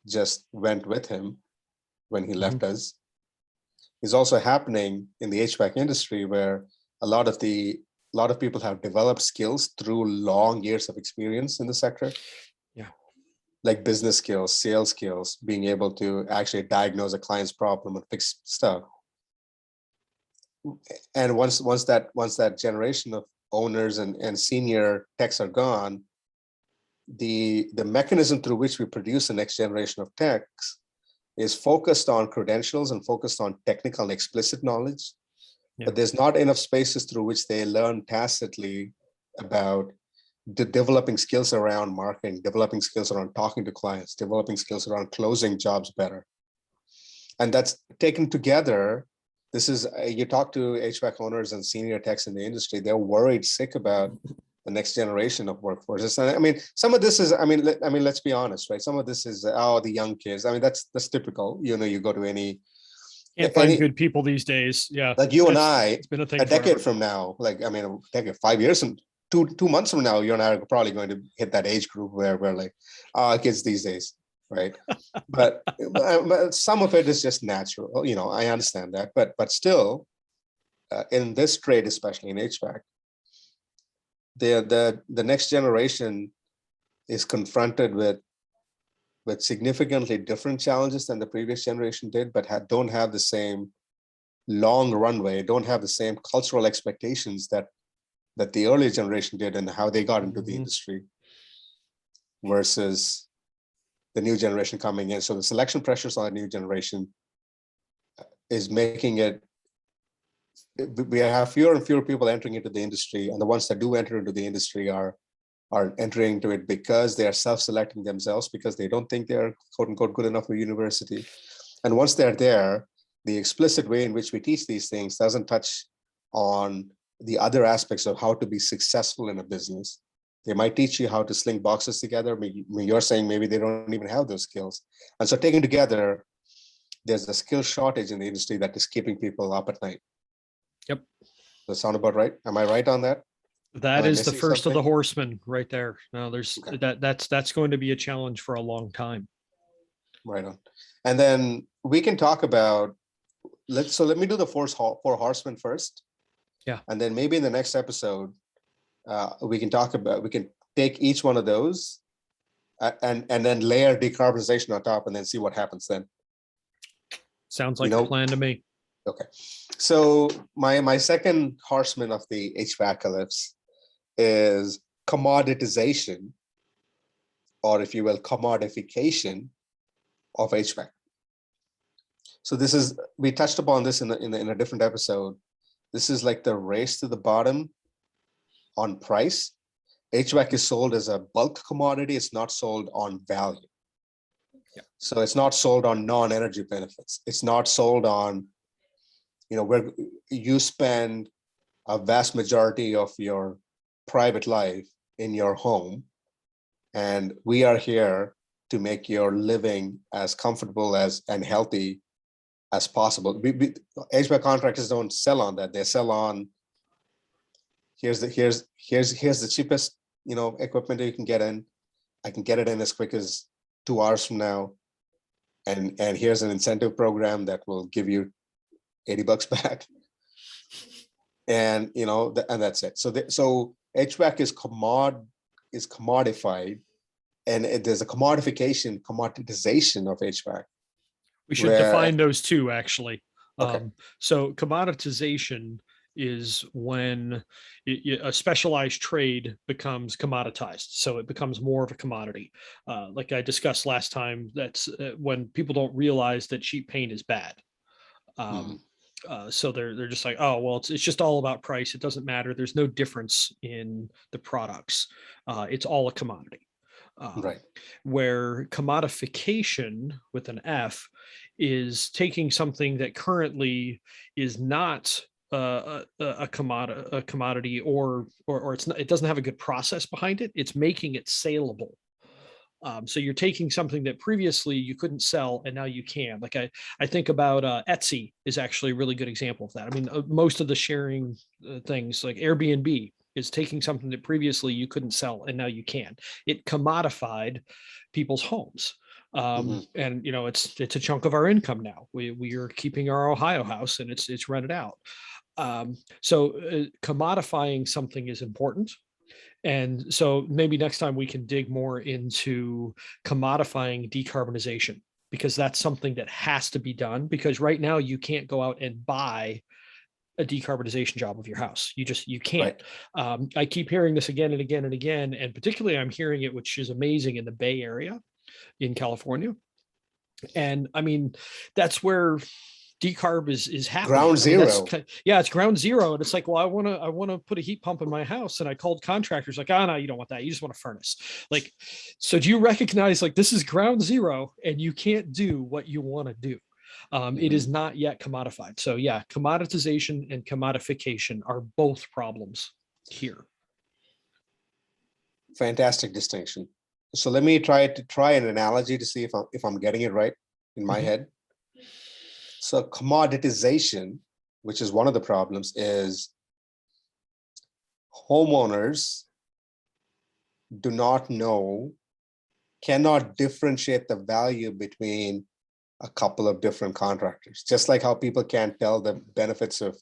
just went with him when he left us is also happening in the HVAC industry, where a lot of people have developed skills through long years of experience in the sector. Yeah. Like business skills, sales skills, being able to actually diagnose a client's problem and fix stuff. And once that generation of owners and senior techs are gone, the mechanism through which we produce the next generation of techs is focused on credentials and focused on technical and explicit knowledge. Yeah. But there's not enough spaces through which they learn tacitly about developing skills around marketing, developing skills around talking to clients, developing skills around closing jobs better. And that's taken together. This is, you talk to HVAC owners and senior techs in the industry, they're worried sick about the next generation of workforces. And I mean, some of this is, let's be honest, right? Some of this is, the young kids. I mean, that's typical. You go to any. Can't find good people these days. Yeah. Like you and I, it's been a thing a decade from now, a decade, 5 years and 2 months from now, you and I are probably going to hit that age group where we're like, kids these days, right? but some of it is just natural. I understand that, but still, in this trade, especially in HVAC, the next generation is confronted with significantly different challenges than the previous generation did, but don't have the same long runway, don't have the same cultural expectations that the earlier generation did and how they got into the industry versus the new generation coming in. So the selection pressures on the new generation is making it, we have fewer and fewer people entering into the industry, and the ones that do enter into the industry are entering into it because they are self-selecting themselves, because they don't think they're quote unquote good enough for university. And once they're there, the explicit way in which we teach these things doesn't touch on the other aspects of how to be successful in a business. They might teach you how to sling boxes together. You're saying maybe they don't even have those skills. And so taken together, there's a skill shortage in the industry that is keeping people up at night. Yep. Does that sound about right? Am I right on that? That is the first of the horsemen right there. Now there's that's going to be a challenge for a long time. Right on. And then we can talk about, let me do the four horsemen first. Yeah. And then maybe in the next episode, we can take each one of those and then layer decarbonization on top and then see what happens then. Sounds like a plan to me. Okay. So my second horseman of the HVAC is commoditization, or if you will, commodification of HVAC. So we touched upon this in a different episode. This is like the race to the bottom on price. HVAC is sold as a bulk commodity. It's not sold on value. Yeah. So it's not sold on non-energy benefits. It's not sold on, where you spend a vast majority of your private life in your home, and we are here to make your living as comfortable and healthy as possible. HVAC contractors don't sell on that. They sell on here's the cheapest equipment that you can get in. I can get it in as quick as 2 hours from now, and here's an incentive program that will give you $80 back, and and that's it. So HVAC is commodified, and there's a commoditization of HVAC. We should define those two, actually. Okay. So commoditization is when a specialized trade becomes commoditized. So it becomes more of a commodity. Like I discussed last time, that's when people don't realize that cheap paint is bad. Mhm. So they're just like, oh well, it's just all about price. It doesn't matter. There's no difference in the products. It's all a commodity. Um, Right. where commodification with an F is taking something that currently is not a commodity, or it's not, it doesn't have a good process behind it. It's making it saleable. So you're taking something that previously you couldn't sell and now you can. Like I think about Etsy is actually a really good example of that. I mean, most of the sharing things like Airbnb is taking something that previously you couldn't sell and now you can. It commodified people's homes. Mhm. And you know it's a chunk of our income now. We are keeping our Ohio house and it's rented out. So commodifying something is important, and so maybe next time we can dig more into commodifying decarbonization, because that's something that has to be done, because right now you can't go out and buy a decarbonization job of your house. You can't. Right. I keep hearing this again and again and again, and particularly I'm hearing it, which is amazing, in the Bay Area in California. And I mean, that's where decarb is happening. Ground I mean, that's zero. yeah, it's ground zero. And it's like, well, I want to put a heat pump in my house. And I called contractors like, oh no, you don't want that. You just want a furnace. Like, so do you recognize like this is ground zero and you can't do what you want to do? It is Mhm. not yet commodified. So yeah, commoditization and commodification are both problems here. Fantastic distinction. So let me try an analogy to see if I'm getting it right in my Mhm. head. So commoditization, which is one of the problems, is homeowners do not know, cannot differentiate the value between a couple of different contractors. Just like how people can't tell the benefits of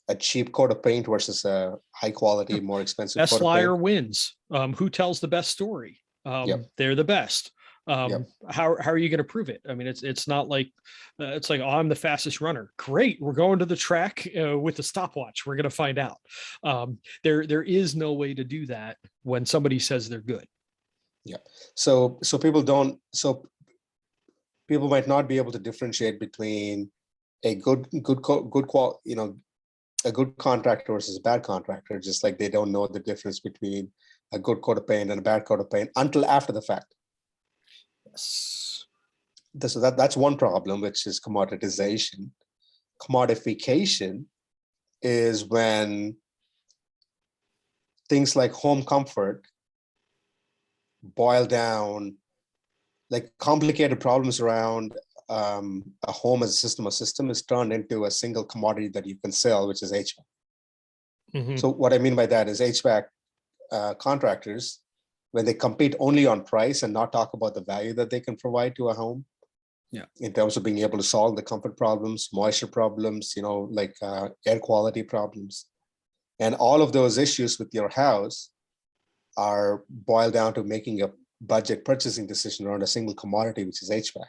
a cheap coat of paint versus a high quality, more expensive Best coat of paint. liar wins. Who tells the best story? Yep. They're the best. Yep. How are you going to prove it? I mean, it's not like it's like, oh, I'm the fastest runner. Great, we're going to the track with the stopwatch. We're going to find out. There is no way to do that when somebody says they're good. Yeah. So people don't. So people might not be able to differentiate between a good qual, a good contractor versus a bad contractor, just like they don't know the difference between a good coat of paint and a bad coat of paint until after the fact. Yes. So that's one problem, which is commoditization. Commodification is when things like home comfort boil down, like complicated problems around a home as a system of system is turned into a single commodity that you can sell, which is HVAC. Mhm. So what I mean by that is HVAC contractors, when they compete only on price and not talk about the value that they can provide to a home, Yeah. in terms of being able to solve the comfort problems, moisture problems, like air quality problems, and all of those issues with your house are boiled down to making a budget purchasing decision around a single commodity, which is HVAC.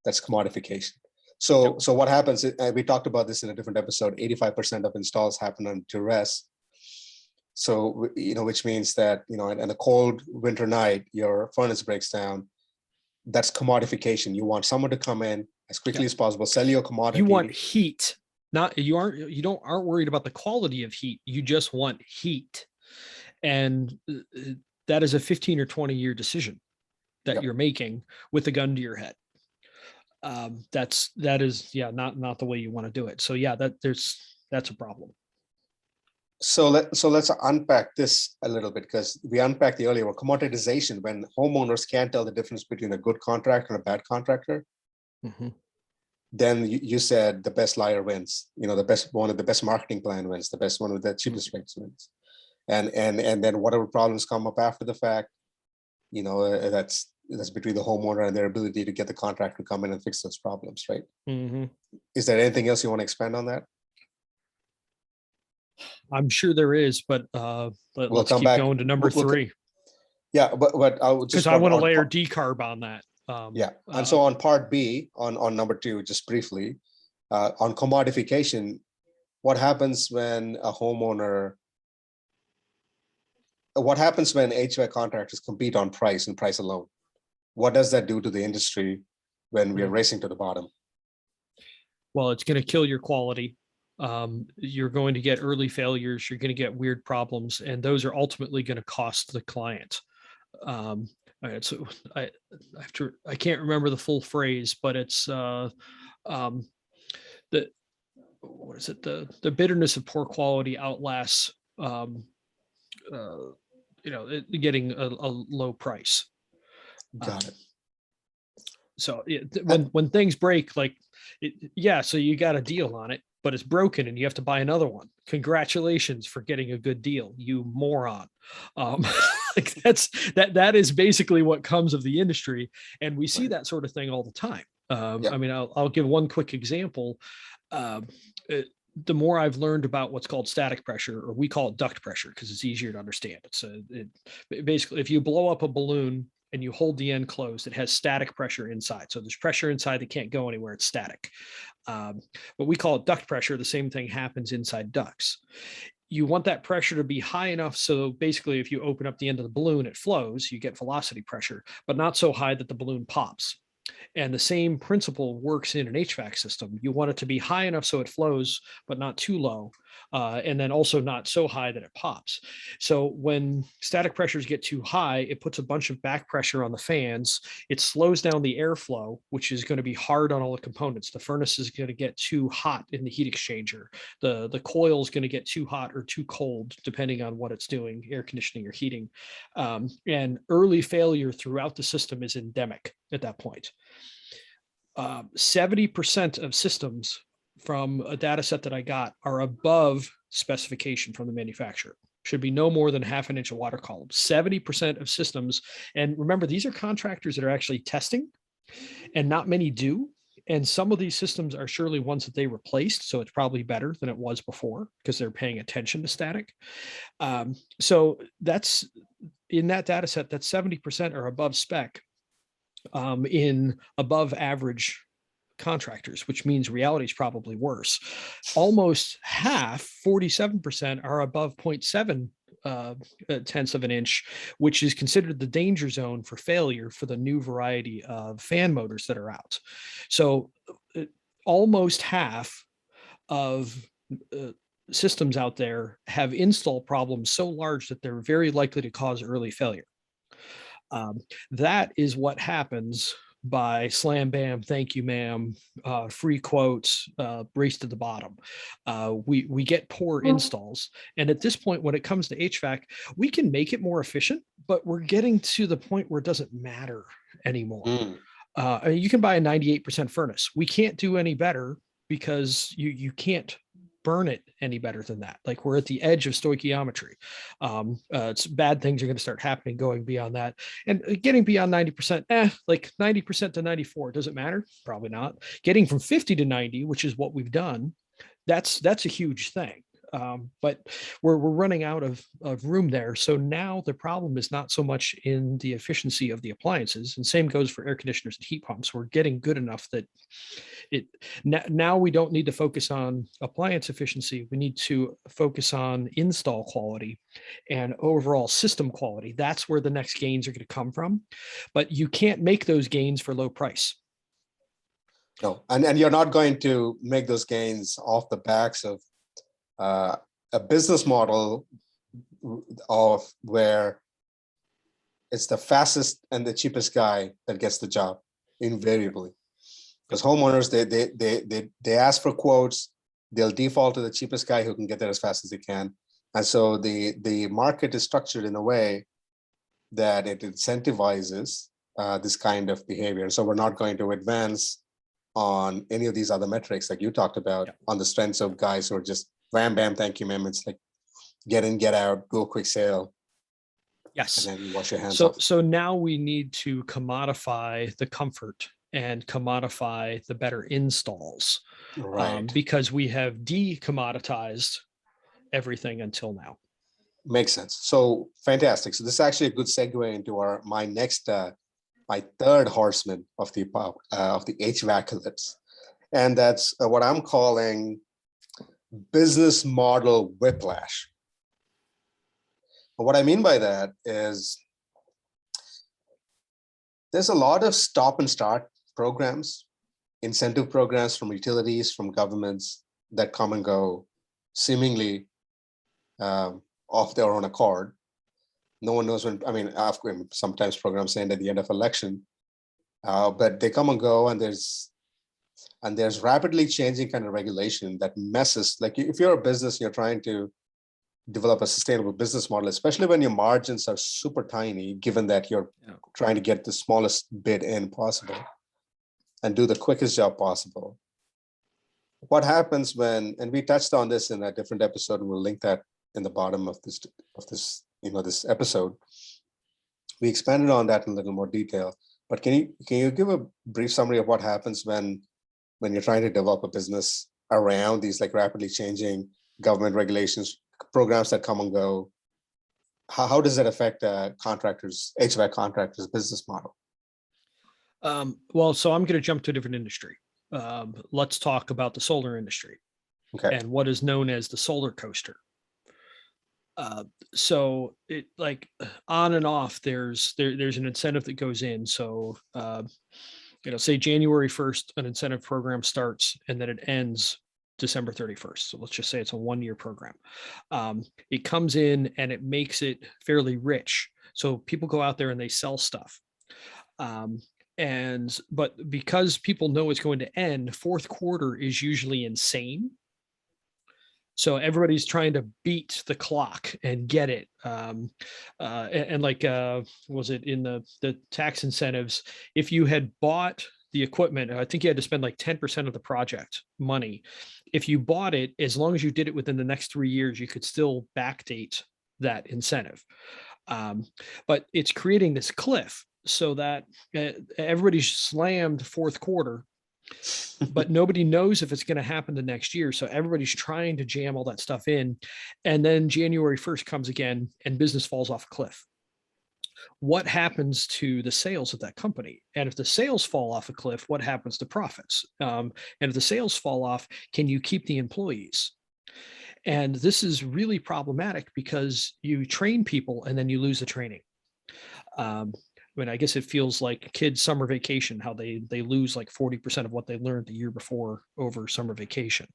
That's commodification. So, Yep. so what happens? We talked about this in a different episode. 85% of installs happen on duress. So, which means that in a cold winter night, your furnace breaks down. That's commodification. You want someone to come in as quickly Yep. as possible, sell you a You want commodity. heat. Not you aren't worried about the quality of heat. You just want heat. And that is a 15 or 20-year decision that Yep. you're making with a gun to your head. That is yeah, not the way you want to do it. So yeah, that's a problem. So let's unpack this a little bit, because we unpacked the earlier one, commoditization, when homeowners can't tell the difference between a good contractor and a bad contractor. Mm-hmm. Then you said the best liar wins. The best one of the best marketing plan wins. The best one with the cheapest rates wins. And then whatever problems come up after the fact, that's between the homeowner and their ability to get the contractor to come in and fix those problems, right? Mm-hmm. Is there anything else you want to expand on that? I'm sure there is, but We'll let's come keep back. going to number three, Yeah, but I would because just I want to on layer decarb on that. yeah, and so on part B, on number two, just briefly, on commodification, what happens when HVAC contractors compete on price and price alone? What does that do to the industry when we're racing to the bottom? Well, it's going to kill your quality. You're going to get early failures. You're going to get weird problems, and those are ultimately going to cost the client. So I can't remember the full phrase, but it's the what is it? The bitterness of poor quality outlasts getting a low price. Got it. So when things break, so you got a deal on it, but it's broken and you have to buy another one. Congratulations for getting a good deal, you moron. That is basically what comes of the industry, and we see that sort of thing all the time. I mean, I'll give one quick example. The more I've learned about what's called static pressure, or we call it duct pressure because it's easier to understand. Basically, if you blow up a balloon and you hold the end closed, it has static pressure inside. So there's pressure inside that can't go anywhere. It's static. But we call it duct pressure. The same thing happens inside ducts. You want that pressure to be high enough so basically if you open up the end of the balloon, it flows, you get velocity pressure, but not so high that the balloon pops. And the same principle works in an HVAC system. You want it to be high enough so it flows, but not too low, and then also not so high that it pops. So when static pressures get too high, it puts a bunch of back pressure on the fans. It slows down the airflow, which is going to be hard on all the components. The furnace is going to get too hot in the heat exchanger. The coil is going to get too hot or too cold, depending on what it's doing, air conditioning or heating. And early failure throughout the system is endemic at that point. 70% of systems from a data set that I got are above specification from the manufacturer. Should be no more than 1/2 inch of water column. 70% of systems, and remember, these are contractors that are actually testing, and not many do. And some of these systems are surely ones that they replaced, so it's probably better than it was before because they're paying attention to static. So that's in that data set, that 70% are above spec in above average contractors, which means reality is probably worse. Almost half, 47%, are above 0.7 tenths of an inch, which is considered the danger zone for failure for the new variety of fan motors that are out. So almost half of systems out there have install problems so large that they're very likely to cause early failure. That is what happens by slam, bam, thank you, ma'am, free quotes, race to the bottom. We get poor installs. And at this point, when it comes to HVAC, we can make it more efficient, but we're getting to the point where it doesn't matter anymore. You can buy a 98% furnace. We can't do any better because you can't burn it any better than that. Like, we're at the edge of stoichiometry. It's bad things are going to start happening going beyond that, and getting beyond 90%, like 90% to 94, does it matter? Probably not. Getting from 50 to 90, which is what we've done, that's a huge thing. But we're running out of room there. So now the problem is not so much in the efficiency of the appliances, and same goes for air conditioners and heat pumps. We're getting good enough that now we don't need to focus on appliance efficiency. We need to focus on install quality and overall system quality. That's where the next gains are going to come from. But you can't make those gains for low price. No, and you're not going to make those gains off the backs of a business model of where it's the fastest and the cheapest guy that gets the job invariably. Because homeowners, they ask for quotes, they'll default to the cheapest guy who can get there as fast as they can. And so the market is structured in a way that it incentivizes this kind of behavior. And so we're not going to advance on any of these other metrics like you talked about on the strengths of guys who are just wham, bam, thank you, ma'am. It's like get in, get out, go quick sale. Yes. And then wash your hands off. So now we need to commodify the comfort and commodify the better installs, right? Because we have decommoditized everything until now. Makes sense. So fantastic. So this is actually a good segue into my next, my third horseman of the HVAC, and that's what I'm calling business model whiplash. And what I mean by that is there's a lot of stop and start programs, incentive programs from utilities, from governments that come and go seemingly off their own accord. No one knows when, I mean, sometimes programs end at the end of election, but they come and go, and there's rapidly changing kind of regulation that messes, like if you're a business, you're trying to develop a sustainable business model, especially when your margins are super tiny, given that you're trying to get the smallest bid in possible and do the quickest job possible. What happens when, and we touched on this in a different episode, and we'll link that in the bottom of this this episode. We expanded on that in a little more detail, but can you give a brief summary of what happens when you're trying to develop a business around these like rapidly changing government regulations, programs that come and go? How does that affect HVAC contractors' business model? Well, so I'm going to jump to a different industry. Let's talk about the solar industry, and what is known as the solar coaster. So it like on and off, there's an incentive that goes in. So, say January 1st, an incentive program starts and then it ends December 31st. So let's just say it's a 1-year program. It comes in and it makes it fairly rich. So people go out there and they sell stuff. But because people know it's going to end, fourth quarter is usually insane. So everybody's trying to beat the clock and get it. Was it in the tax incentives? If you had bought the equipment, I think you had to spend like 10% of the project money. If you bought it, as long as you did it within the next 3 years, you could still backdate that incentive. But it's creating this cliff so that everybody's slammed fourth quarter, but nobody knows if it's going to happen the next year. So everybody's trying to jam all that stuff in. And then January 1st comes again and business falls off a cliff. What happens to the sales of that company? And if the sales fall off a cliff, what happens to profits? And if the sales fall off, can you keep the employees? And this is really problematic because you train people and then you lose the training. I guess it feels like kids' summer vacation, how they lose like 40% of what they learned the year before over summer vacation.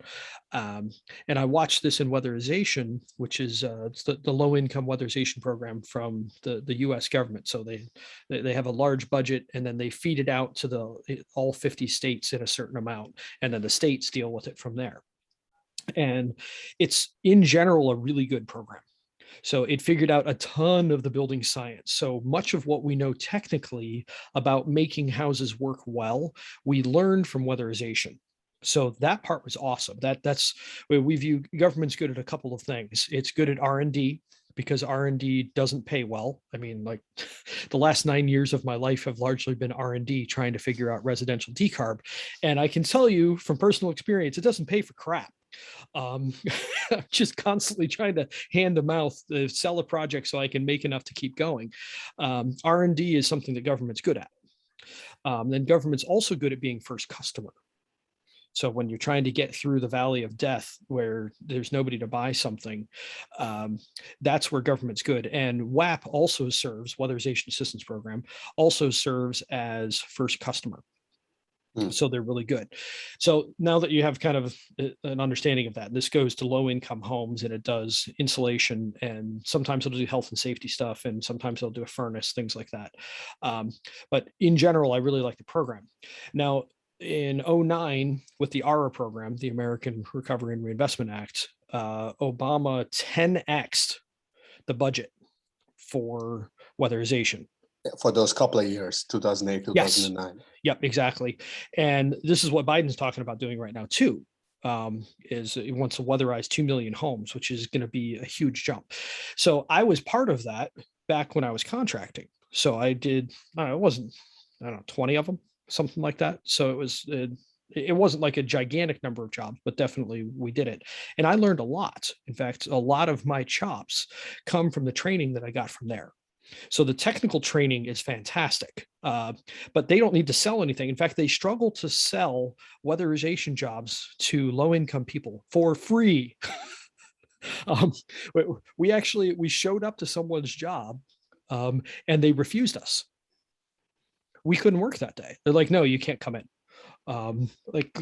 And I watched this in weatherization, which is the low-income weatherization program from the U.S. government. So they have a large budget, and then they feed it out to all 50 states in a certain amount, and then the states deal with it from there. And it's in general a really good program. So it figured out a ton of the building science. So much of what we know technically about making houses work well, we learned from weatherization. So that part was awesome. That's where we view government's good at a couple of things. It's good at R&D, because R&D doesn't pay well. I mean, like the last 9 years of my life have largely been R&D trying to figure out residential decarb. And I can tell you from personal experience, it doesn't pay for crap. Just constantly trying to hand to mouth sell a project so I can make enough to keep going. R&D is something that government's good at. Then government's also good at being first customer. So when you're trying to get through the valley of death where there's nobody to buy something, that's where government's good. And WAP also serves, Weatherization Assistance Program, also serves as first customer. So they're really good. So now that you have kind of an understanding of that, this goes to low income homes, and it does insulation, and sometimes it'll do health and safety stuff, and sometimes they'll do a furnace, things like that. But in general, I really like the program. Now, in 2009, with the ARRA program, the American Recovery and Reinvestment Act, Obama 10x'd the budget for weatherization. For those couple of years, 2008, 2009. Yes. Yep, exactly. And this is what Biden's talking about doing right now too, is he wants to weatherize 2 million homes, which is going to be a huge jump. So I was part of that back when I was contracting. So I did, it wasn't, 20 of them, something like that. So it wasn't like a gigantic number of jobs, but definitely we did it. And I learned a lot. In fact, a lot of my chops come from the training that I got from there. So the technical training is fantastic, but they don't need to sell anything. In fact, they struggle to sell weatherization jobs to low-income people for free. um, we showed up to someone's job, and they refused us. We couldn't work that day. They're like, no, you can't come in. Like,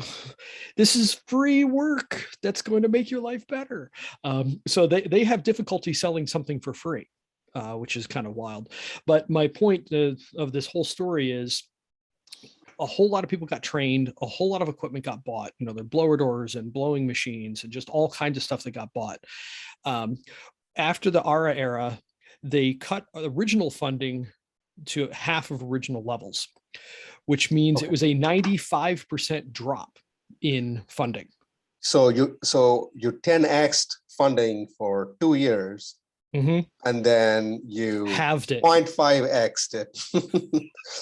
this is free work that's going to make your life better. So they have difficulty selling something for free, which is kind of wild. But my point of this whole story is a whole lot of people got trained, a whole lot of equipment got bought, you know, their blower doors and blowing machines and just all kinds of stuff that got bought. After the ARA era, they cut original funding to half of original levels, which means it was a 95% drop in funding. So you 10x'd funding for 2 years, and then you halved it, 0.5x'd it.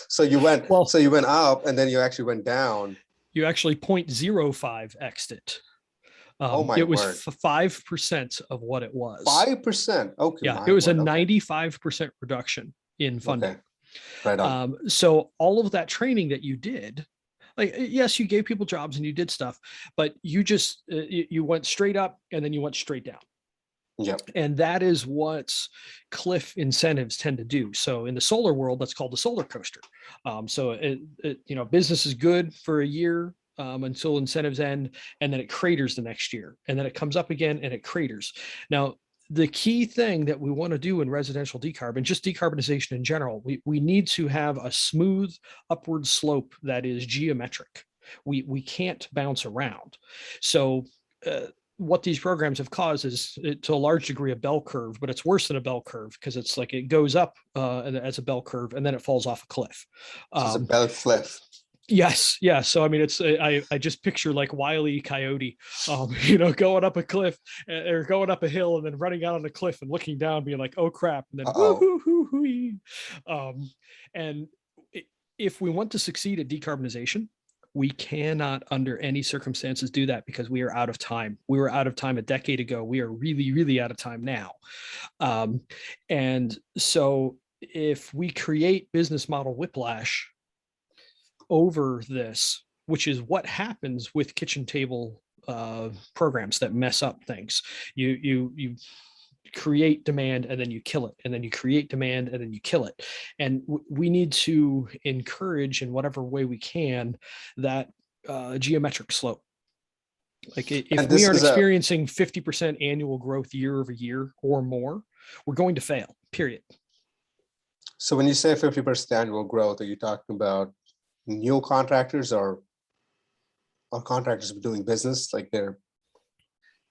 So you went up, and then you actually went down. You actually 0.05x'd it. It was 5% of what it was. 5%. Okay. Yeah, it was a 95% reduction in funding. Okay. Right on. So all of that training that you did, like, yes, you gave people jobs and you did stuff, but you just you went straight up and then you went straight down. Yep. And that is what cliff incentives tend to do. So in the solar world, that's called the solar coaster. So business is good for a year until incentives end, and then it craters the next year, and then it comes up again and it craters. Now, the key thing that we want to do in residential decarb, and just decarbonization in general, we need to have a smooth upward slope that is geometric. We can't bounce around. So what these programs have caused is, to a large degree, a bell curve, but it's worse than a bell curve because it's like it goes up as a bell curve and then it falls off a cliff. It's a bell cliff. Yes. Yeah. So, I mean, I just picture like Wile E. Coyote, going up a cliff or going up a hill and then running out on a cliff and looking down, being like, oh crap. And then, woo-hoo-hoo-hoo-hee. And if we want to succeed at decarbonization, we cannot under any circumstances do that because we are out of time. We were out of time a decade ago. We are really, really out of time now. And so if we create business model whiplash over this, which is what happens with kitchen table programs that mess up things. You create demand and then you kill it, and then you create demand and then you kill it. And we need to encourage in whatever way we can that geometric slope. Like if we aren't experiencing 50% annual growth year over year or more, we're going to fail, period. So when you say 50% annual growth, are you talking about new contractors or contractors doing business like they're?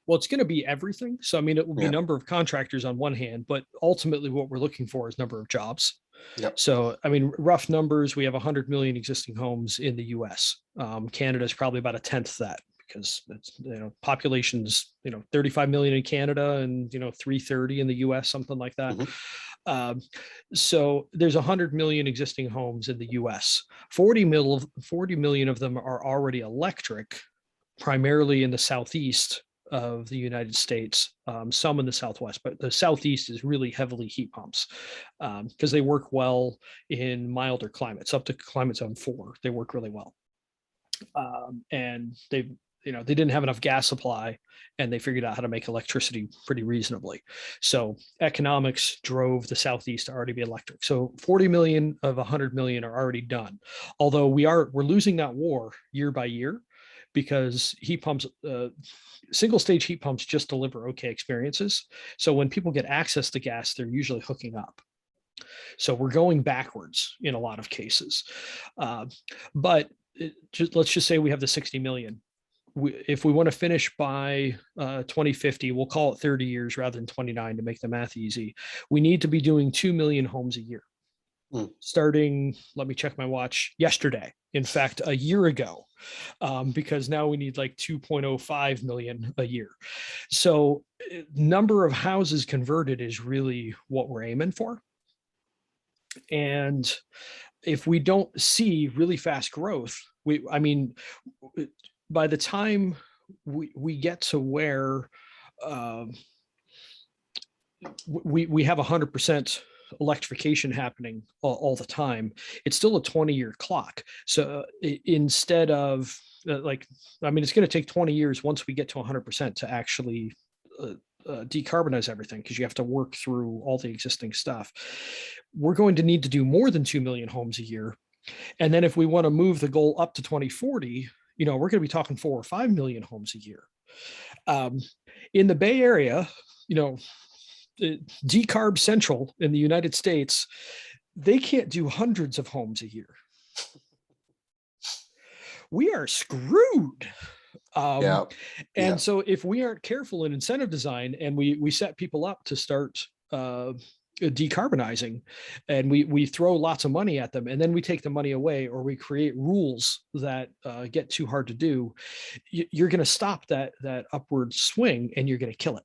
Well, it's going to be everything. So, I mean, it will be number of contractors on one hand, but ultimately what we're looking for is number of jobs. Yep. So, I mean, rough numbers, we have 100 million existing homes in the US. Canada is probably about a tenth that, because it's, population's, 35 million in Canada and, 330 in the US, something like that. So there's 100 million existing homes in the US. 40 million of them are already electric, primarily in the Southeast of the United States, some in the Southwest, but the Southeast is really heavily heat pumps because they work well in milder climates, up to climate zone 4. They work really well. And they didn't have enough gas supply, and they figured out how to make electricity pretty reasonably. So economics drove the Southeast to already be electric. So 40 million of 100 million are already done. Although we're losing that war year by year, because heat pumps, single stage heat pumps just deliver okay experiences. So when people get access to gas, they're usually hooking up. So we're going backwards in a lot of cases. But let's just say we have the 60 million. If we want to finish by 2050, we'll call it 30 years rather than 29 to make the math easy. We need to be doing 2 million homes a year. Starting, let me check my watch, yesterday. In fact, a year ago, because now we need like 2.05 million a year. So number of houses converted is really what we're aiming for. And if we don't see really fast growth, by the time we get to where we have 100% electrification happening all the time, it's still a 20-year clock. So instead of it's going to take 20 years once we get to 100% to actually decarbonize everything, because you have to work through all the existing stuff. We're going to need to do more than 2 million homes a year. And then if we want to move the goal up to 2040, we're going to be talking 4 or 5 million homes a year. In the Bay Area, decarb central in the United States, they can't do hundreds of homes a year. We are screwed. So if we aren't careful in incentive design and we set people up to start decarbonizing, and we throw lots of money at them, and then we take the money away, or we create rules that get too hard to do, you're going to stop that upward swing, and you're going to kill it.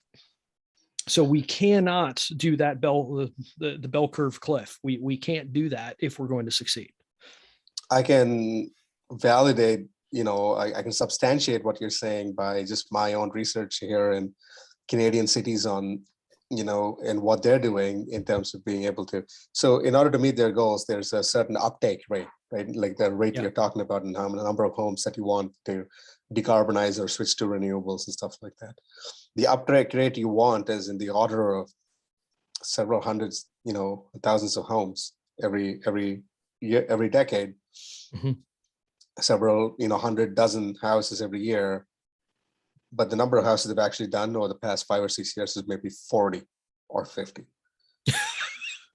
So we cannot do that the bell curve cliff. We can't do that if we're going to succeed. I can validate, I can substantiate what you're saying by just my own research here in Canadian cities on, and what they're doing in terms of being able to. So in order to meet their goals, there's a certain uptake rate, right? Like the rate you're talking about, and how many number of homes that you want to decarbonize or switch to renewables and stuff like that. The uptake rate you want is in the order of several hundreds, thousands of homes every year, every decade. Mm-hmm. Several, 100 dozen houses every year. But the number of houses they've actually done over the past 5 or 6 years is maybe 40 or 50.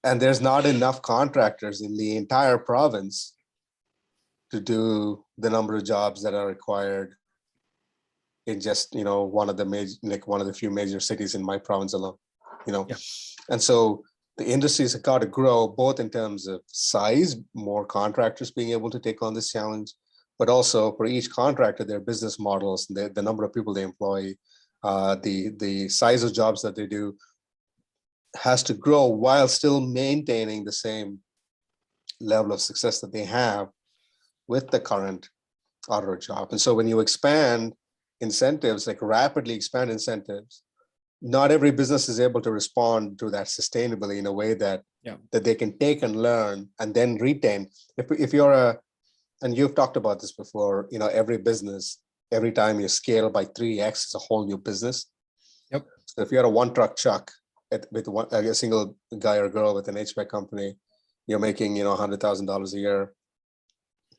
And there's not enough contractors in the entire province to do the number of jobs that are required in just, one of the few major cities in my province alone, And so the industries have got to grow both in terms of size, more contractors being able to take on this challenge, but also for each contractor, their business models, the number of people they employ, the size of jobs that they do has to grow while still maintaining the same level of success that they have with the current auto job. And so when you expand incentives, like rapidly expand incentives, not every business is able to respond to that sustainably in a way that they can take and learn and then retain. If you're and you've talked about this before, every business, every time you scale by 3x, it's a whole new business. Yep. So if you're a one-truck chuck with a single guy or girl with an HVAC company, you're making, $100,000 a year,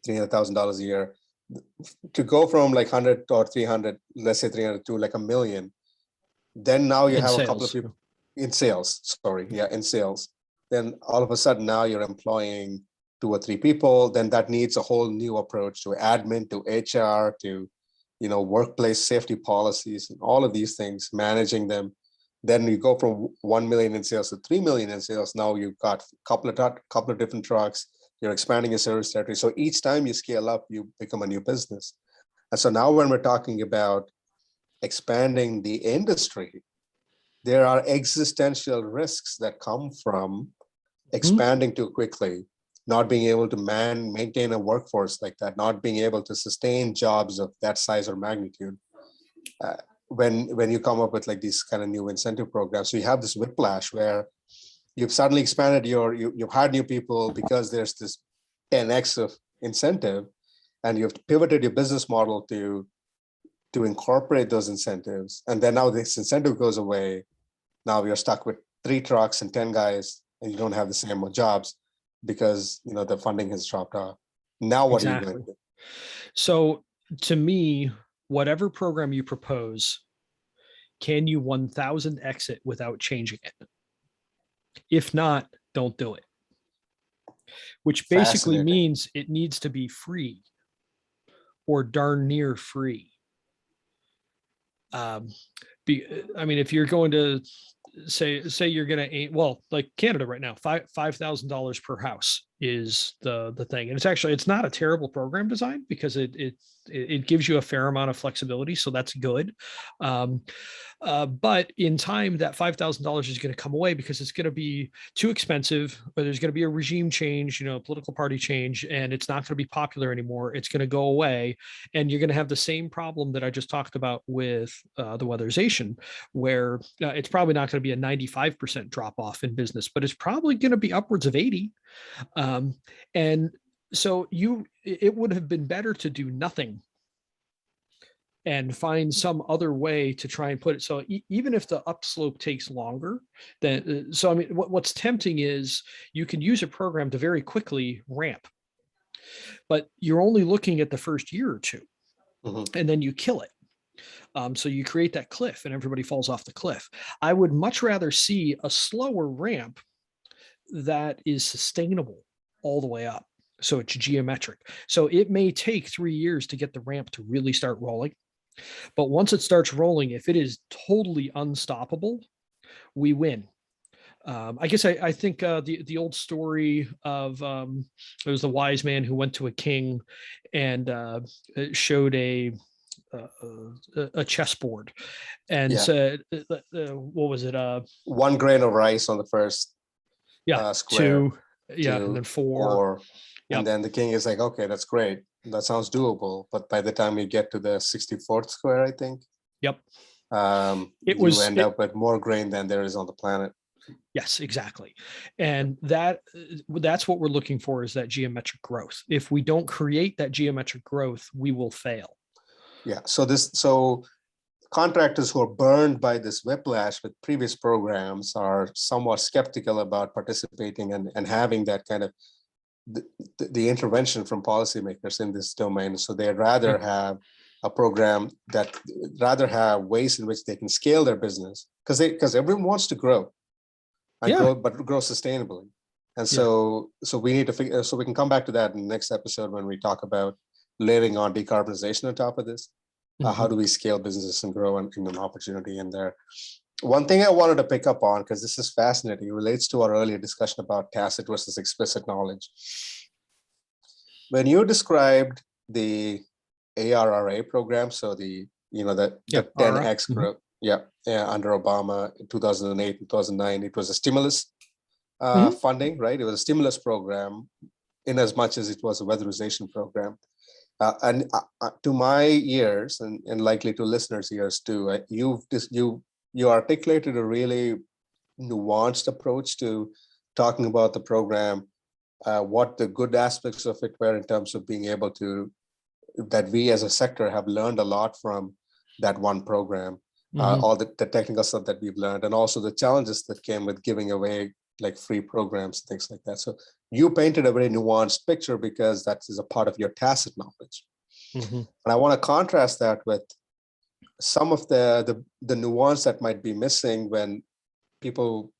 $300,000 a year. To go from like 100 or 300, let's say 300 to like $1 million, then now you have a couple of people in sales. In sales. Then all of a sudden now you're employing 2 or 3 people. Then that needs a whole new approach to admin, to HR, to workplace safety policies, and all of these things, managing them. Then you go from 1 million in sales to 3 million in sales. Now you've got a couple of different trucks. You're expanding your service territory. So each time you scale up, you become a new business. And so now when we're talking about expanding the industry, there are existential risks that come from expanding too quickly, not being able to maintain a workforce like that, not being able to sustain jobs of that size or magnitude. When you come up with like these kind of new incentive programs, so you have this whiplash where you've suddenly expanded you've hired new people because there's this 10x of incentive, and you've pivoted your business model to incorporate those incentives. And then now this incentive goes away. Now you're stuck with 3 trucks and 10 guys, and you don't have the same amount of jobs because the funding has dropped off. Now what are you going to do? So to me, whatever program you propose, can you 1000 exit without changing it? If not, don't do it. Which basically means it needs to be free or darn near free. If you're going to say you're going to aim, well, like Canada right now, $5,000 per house is the thing. And it's not a terrible program design, because it gives you a fair amount of flexibility, so that's good. Um, but in time, that $5,000 is going to come away because it's going to be too expensive, or there's going to be a regime change, political party change, and it's not going to be popular anymore. It's going to go away, and you're going to have the same problem that I just talked about with the weatherization, where it's probably not going to be a 95% drop off in business, but it's probably going to be upwards of 80. And so it would have been better to do nothing and find some other way to try and put it. So even if the upslope takes longer, then so I mean, what's tempting is you can use a program to very quickly ramp, but you're only looking at the first year or two, and then you kill it. So you create that cliff, and everybody falls off the cliff. I would much rather see a slower ramp that is sustainable all the way up. So it's geometric. So it may take 3 years to get the ramp to really start rolling. But once it starts rolling, if it is totally unstoppable, we win. I guess I think the old story of it was the wise man who went to a king and showed a chessboard and said, what was it? 1 grain of rice on the first square. 2, and then 4. 4. And then the king is like, okay, that's great. That sounds doable. But by the time you get to the 64th square, I think. You end up with more grain than there is on the planet. Yes, exactly. And that's what we're looking for, is that geometric growth. If we don't create that geometric growth, we will fail. Yeah. So contractors who are burned by this whiplash with previous programs are somewhat skeptical about participating and having that kind of the intervention from policymakers in this domain. So they'd rather have a program have ways in which they can scale their business, because everyone wants to grow and grow sustainably. And so we need to figure, so we can come back to that in the next episode when we talk about layering on decarbonization on top of this. How do we scale business and grow and an opportunity in there? One thing I wanted to pick up on, because this is fascinating, it relates to our earlier discussion about tacit versus explicit knowledge. When you described the ARRA program, so the 10X group, under Obama in 2008, 2009, it was a stimulus funding, right? It was a stimulus program in as much as it was a weatherization program. And to my ears, and likely to listeners' ears too, you articulated a really nuanced approach to talking about the program, what the good aspects of it were in terms of being able to, that we as a sector have learned a lot from that one program, all the technical stuff that we've learned, and also the challenges that came with giving away like free programs, things like that. So you painted a very nuanced picture because that is a part of your tacit knowledge. And I want to contrast that with some of the nuance that might be missing when people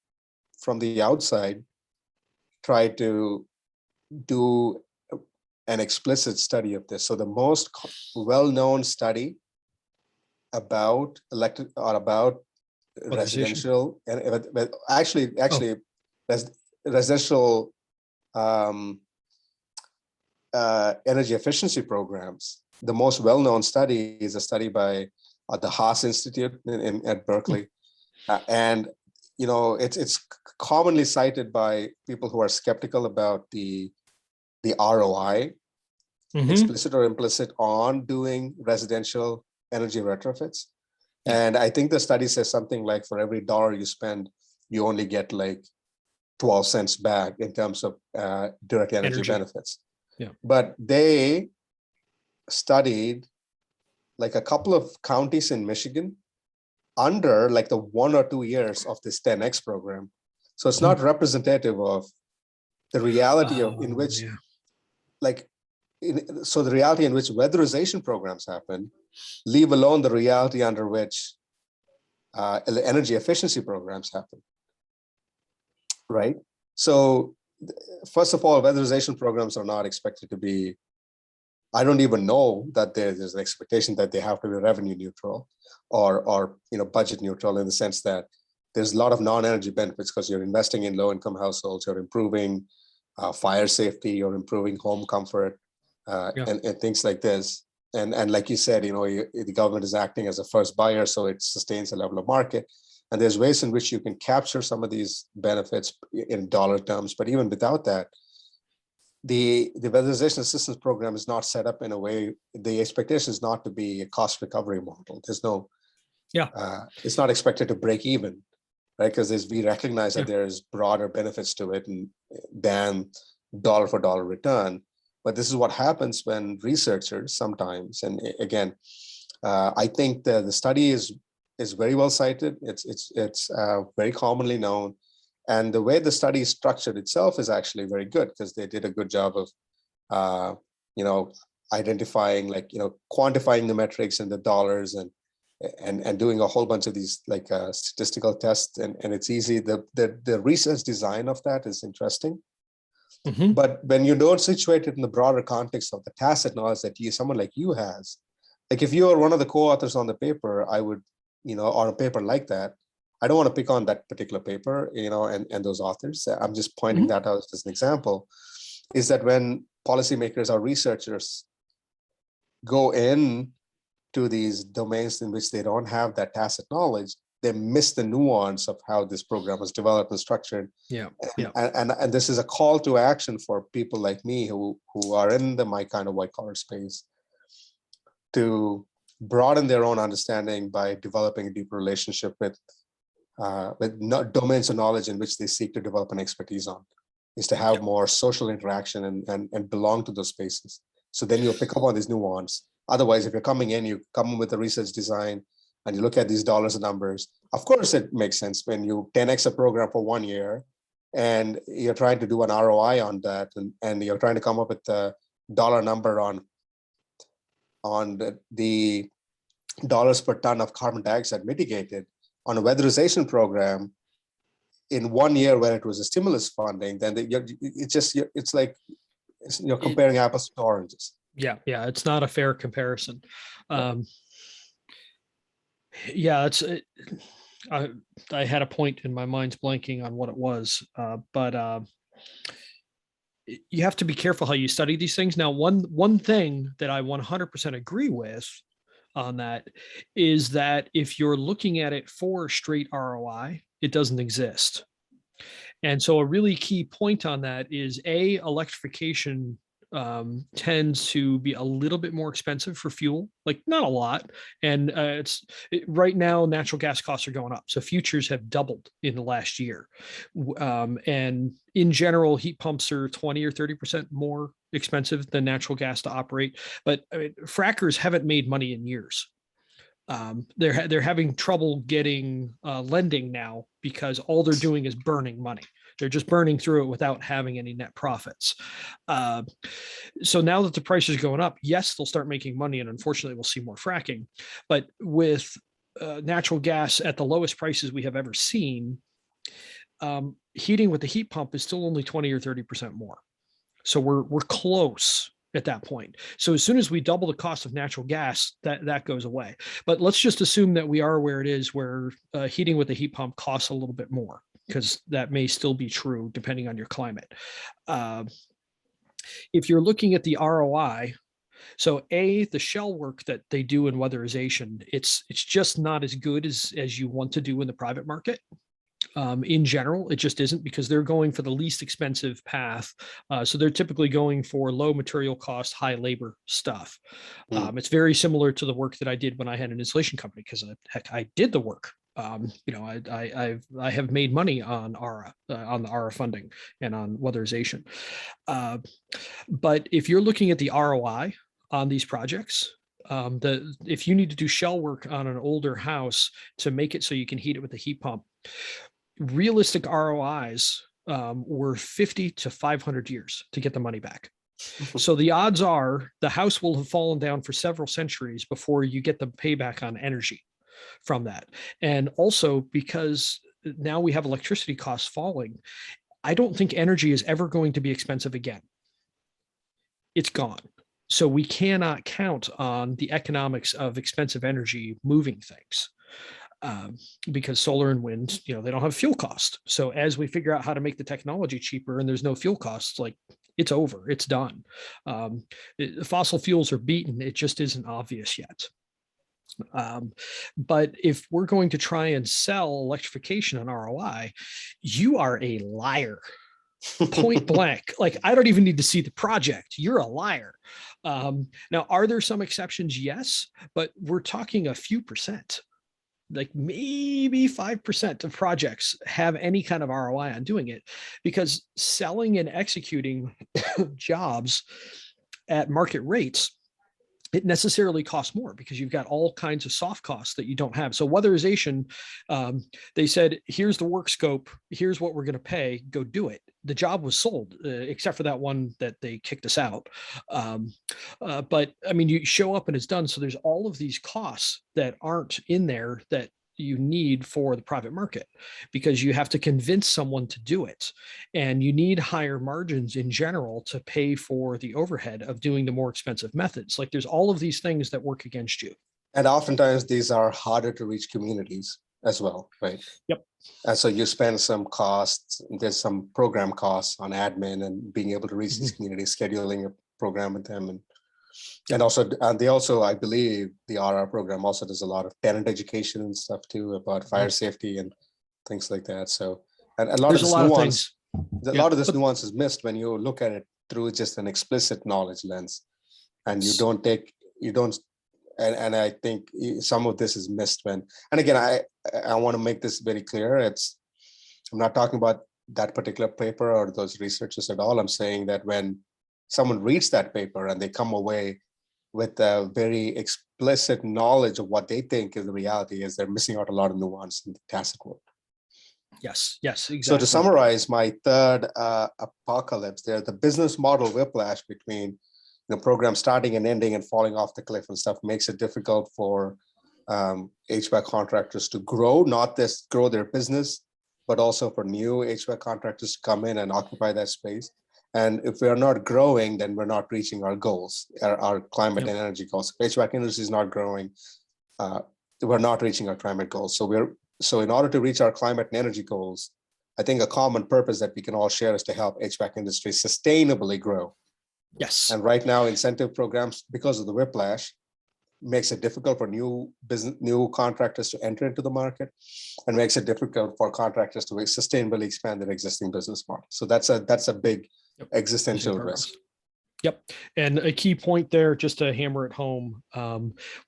from the outside try to do an explicit study of this. So the most well-known study about residential and actually residential energy efficiency programs. The most well-known study is a study by the Haas Institute at Berkeley, and it's commonly cited by people who are skeptical about the ROI, explicit or implicit, on doing residential energy retrofits. And I think the study says something like for every dollar you spend, you only get like 12 cents back in terms of direct energy benefits. But they studied like a couple of counties in Michigan under like the 1 or 2 years of this 10X program. So it's not representative of the reality in which the reality in which weatherization programs happen, leave alone the reality under which energy efficiency programs happen, right? So first of all, weatherization programs are not expected to be, I don't even know that there's an expectation that they have to be revenue neutral or budget neutral, in the sense that there's a lot of non-energy benefits because you're investing in low-income households, you're improving fire safety, you're improving home comfort, and things like this. and like you said, the government is acting as a first buyer, so it sustains a level of market. And there's ways in which you can capture some of these benefits in dollar terms. But even without that, the weatherization assistance program is not set up in a way, the expectation is not to be a cost recovery model. There's no, it's not expected to break even, right? Because we recognize that there's broader benefits to it than dollar for dollar return. But this is what happens when researchers sometimes, and again, I think the study is very well cited. It's very commonly known. And the way the study is structured itself is actually very good, because they did a good job of, identifying, quantifying the metrics and the dollars and doing a whole bunch of these statistical tests. And it's easy. The research design of that is interesting. Mm-hmm. But when you don't situate it in the broader context of the tacit knowledge that someone like you has, like if you are one of the co-authors on the paper, I would, on a paper like that, I don't want to pick on that particular paper, and those authors. I'm just pointing that out as an example, is that when policymakers or researchers go in to these domains in which they don't have that tacit knowledge, they miss the nuance of how this program was developed and structured. And this is a call to action for people like me who are in my kind of white collar space, to broaden their own understanding by developing a deeper relationship with domains of knowledge in which they seek to develop an expertise on, is to have more social interaction and belong to those spaces. So then you'll pick up on this nuance. Otherwise, if you're coming in, you come in with a research design and you look at these dollars and numbers. Of course, it makes sense when you 10x a program for 1 year and you're trying to do an ROI on that, and you're trying to come up with a dollar number on the dollars per ton of carbon dioxide mitigated on a weatherization program in 1 year where it was a stimulus funding. Then it's like you're comparing apples to oranges. Yeah, it's not a fair comparison. I had a point in my mind's blanking on what it was, but you have to be careful how you study these things. Now, one thing that I 100% agree with on that is that if you're looking at it for straight ROI, it doesn't exist. And so a really key point on that is electrification tends to be a little bit more expensive for fuel, like not a lot. And right now, natural gas costs are going up. So futures have doubled in the last year. And in general, heat pumps are 20 or 30% more expensive than natural gas to operate. But frackers haven't made money in years. They're having trouble getting lending now because all they're doing is burning money. They're just burning through it without having any net profits. So now that the price is going up, yes, they'll start making money, and unfortunately, we'll see more fracking. But with natural gas at the lowest prices we have ever seen, heating with the heat pump is still only 20 or 30% more. So we're close at that point. So as soon as we double the cost of natural gas, that goes away. But let's just assume that we are where it is, where heating with a heat pump costs a little bit more, because that may still be true depending on your climate. If you're looking at the ROI, so the shell work that they do in weatherization, it's just not as good as you want to do in the private market. In general, it just isn't, because they're going for the least expensive path. So they're typically going for low material cost, high labor stuff. It's very similar to the work that I did when I had an installation company, because I did the work. I have made money on the ARA funding and on weatherization. But if you're looking at the ROI on these projects, if you need to do shell work on an older house to make it so you can heat it with a heat pump, realistic ROIs were 50 to 500 years to get the money back. So the odds are the house will have fallen down for several centuries before you get the payback on energy from that. And also, because now we have electricity costs falling, I don't think energy is ever going to be expensive again. It's gone. So we cannot count on the economics of expensive energy moving things. Because solar and wind, they don't have fuel cost. So as we figure out how to make the technology cheaper and there's no fuel costs, like It's over. It's done. Fossil fuels are beaten. It just isn't obvious yet. But if we're going to try and sell electrification on ROI, you are a liar. Point blank. Like, I don't even need to see the project. You're a liar. Now, are there some exceptions? Yes, but we're talking a few percent. Like maybe 5% of projects have any kind of ROI on doing it, because selling and executing jobs at market rates, it necessarily costs more because you've got all kinds of soft costs that you don't have. So weatherization, they said, here's the work scope, here's what we're going to pay, go do it. The job was sold, except for that one that they kicked us out. But I mean, you show up and it's done. So there's all of these costs that aren't in there that you need for the private market, because you have to convince someone to do it, and you need higher margins in general to pay for the overhead of doing the more expensive methods. Like, there's all of these things that work against you. And oftentimes these are harder to reach communities as well, right? Yep. And so you spend some costs, there's some program costs on admin and being able to reach these communities, scheduling a program with them. And also, they also, I believe the RR program also does a lot of tenant education and stuff too, about fire safety and things like that. So, and a lot There's of this a lot nuance, of things. a lot of this nuance is missed when you look at it through just an explicit knowledge lens, and you don't, and I think some of this is missed when, and again, I want to make this very clear. I'm not talking about that particular paper or those researchers at all. I'm saying that when someone reads that paper and they come away with a very explicit knowledge of what they think is the reality, is they're missing out a lot of nuance in the tacit world. Yes, exactly. So to summarize my third apocalypse there, the business model whiplash between the program starting and ending and falling off the cliff and stuff makes it difficult for HVAC contractors to grow, not just grow their business, but also for new HVAC contractors to come in and occupy that space. And if we're not growing, then we're not reaching our goals, our climate and energy goals. If HVAC industry is not growing, we're not reaching our climate goals. So in order to reach our climate and energy goals, I think a common purpose that we can all share is to help HVAC industry sustainably grow. Yes. And right now, incentive programs, because of the whiplash, makes it difficult for new contractors to enter into the market, and makes it difficult for contractors to sustainably expand their existing business model. So that's a big existential risk. Yep. And a key point there, just to hammer it home,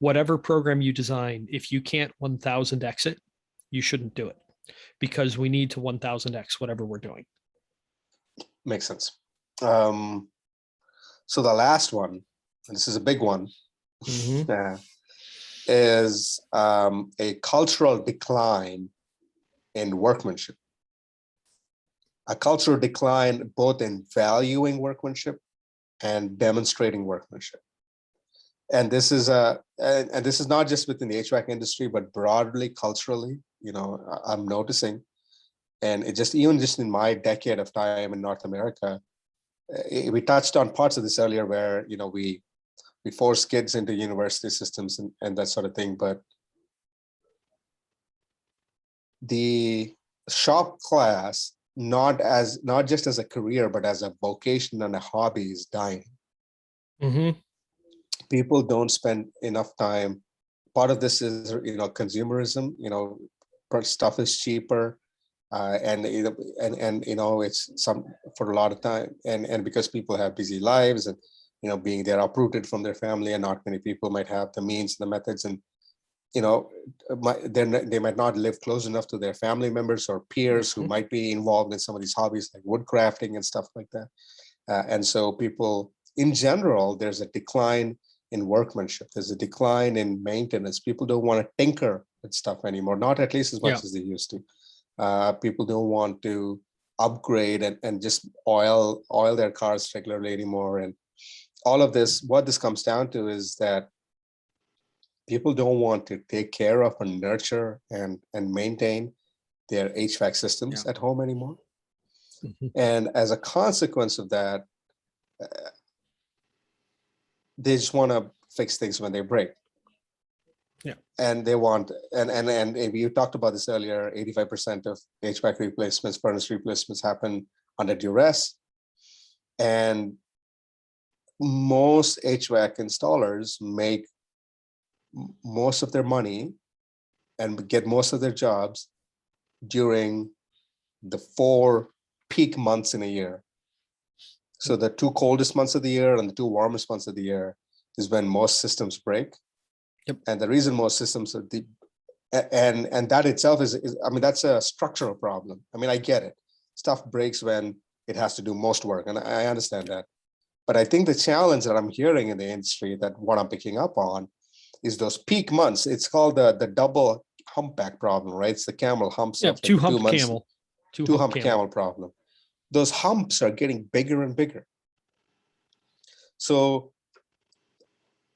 whatever program you design, if you can't 1000x it, you shouldn't do it, because we need to 1000x whatever we're doing. Makes sense. So the last one, and this is a big one, is a cultural decline in workmanship. A cultural decline both in valuing workmanship and demonstrating workmanship. And this is not just within the HVAC industry, but broadly culturally. I'm noticing, and it just in my decade of time in North America, we touched on parts of this earlier, where we force kids into university systems and that sort of thing, but the shop class, not just as a career, but as a vocation and a hobby, is dying. People don't spend enough time. Part of this is consumerism. Stuff is cheaper, and it's some for a lot of time, and because people have busy lives, and they're uprooted from their family, and not many people might have the means, the methods, and they might not live close enough to their family members or peers who might be involved in some of these hobbies like wood crafting and stuff like that. And so people, in general, there's a decline in workmanship. There's a decline in maintenance. People don't want to tinker with stuff anymore, not at least as much as they used to. People don't want to upgrade and just oil their cars regularly anymore. And all of this, what this comes down to is that people don't want to take care of and nurture and maintain their HVAC systems at home anymore. And as a consequence of that, they just want to fix things when they break. And they want, and you talked about this earlier, 85% of HVAC replacements, furnace replacements happen under duress. And most HVAC installers make most of their money and get most of their jobs during the 4 peak months in a year. So the 2 coldest months of the year and the 2 warmest months of the year is when most systems break. Yep. And the reason most systems are and that itself is, I mean, that's a structural problem. I mean, I get it. Stuff breaks when it has to do most work, and I understand that. But I think the challenge that I'm hearing in the industry, that what I'm picking up on, is those peak months. It's called the double humpback problem, right? It's the camel humps. Yeah, Of like 2 2 hump months, camel. 2 hump camel problem. Those humps are getting bigger and bigger. So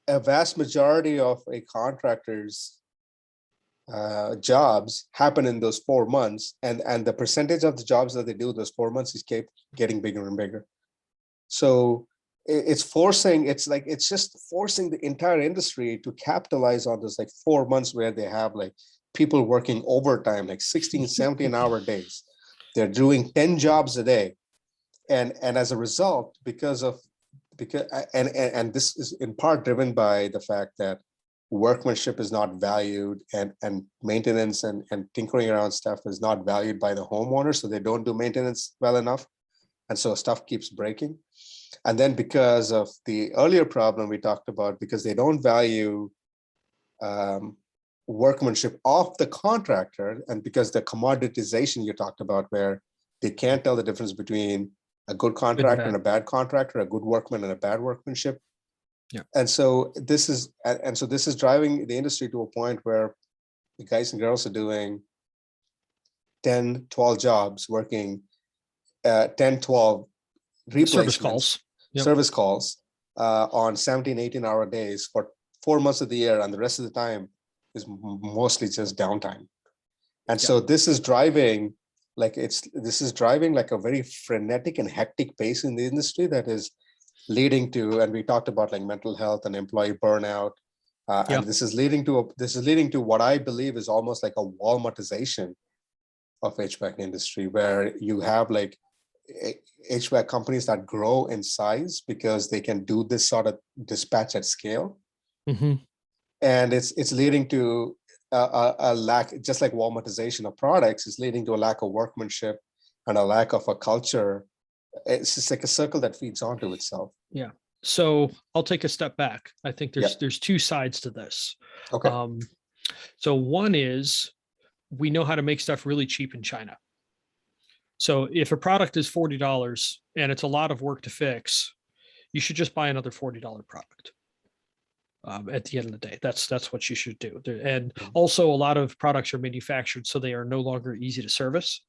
a vast majority of a contractor's jobs happen in those 4 months, and the percentage of the jobs that they do those 4 months is kept getting bigger and bigger. So it's just forcing the entire industry to capitalize on this, like 4 months where they have like people working overtime, like 16, 17-hour days. They're doing 10 jobs a day. And as a result, because this is in part driven by the fact that workmanship is not valued, and maintenance and tinkering around stuff is not valued by the homeowner. So they don't do maintenance well enough. And so stuff keeps breaking. And then because of the earlier problem we talked about, because they don't value workmanship of the contractor, and because the commoditization you talked about, where they can't tell the difference between a good contractor and a bad contractor, a good workman and a bad workmanship. Yeah. And so this is driving the industry to a point where the guys and girls are doing 10, 12 jobs, working 10, 12 replacements, service calls on 17, 18-hour days for 4 months of the year, and the rest of the time is mostly just downtime. And so this is driving like a very frenetic and hectic pace in the industry that is leading to, and we talked about like mental health and employee burnout, and this is leading to what I believe is almost like a Walmartization of HVAC industry, where you have like HVAC companies that grow in size because they can do this sort of dispatch at scale. Mm-hmm. And it's leading to a lack, just like Walmartization of products is leading to a lack of workmanship and a lack of a culture. It's just like a circle that feeds onto itself. Yeah. So I'll take a step back. I think there's 2 sides to this. Okay. So one is, we know how to make stuff really cheap in China. So if a product is $40 and it's a lot of work to fix, you should just buy another $40 product. At the end of the day, that's what you should do. And also, a lot of products are manufactured so they are no longer easy to service.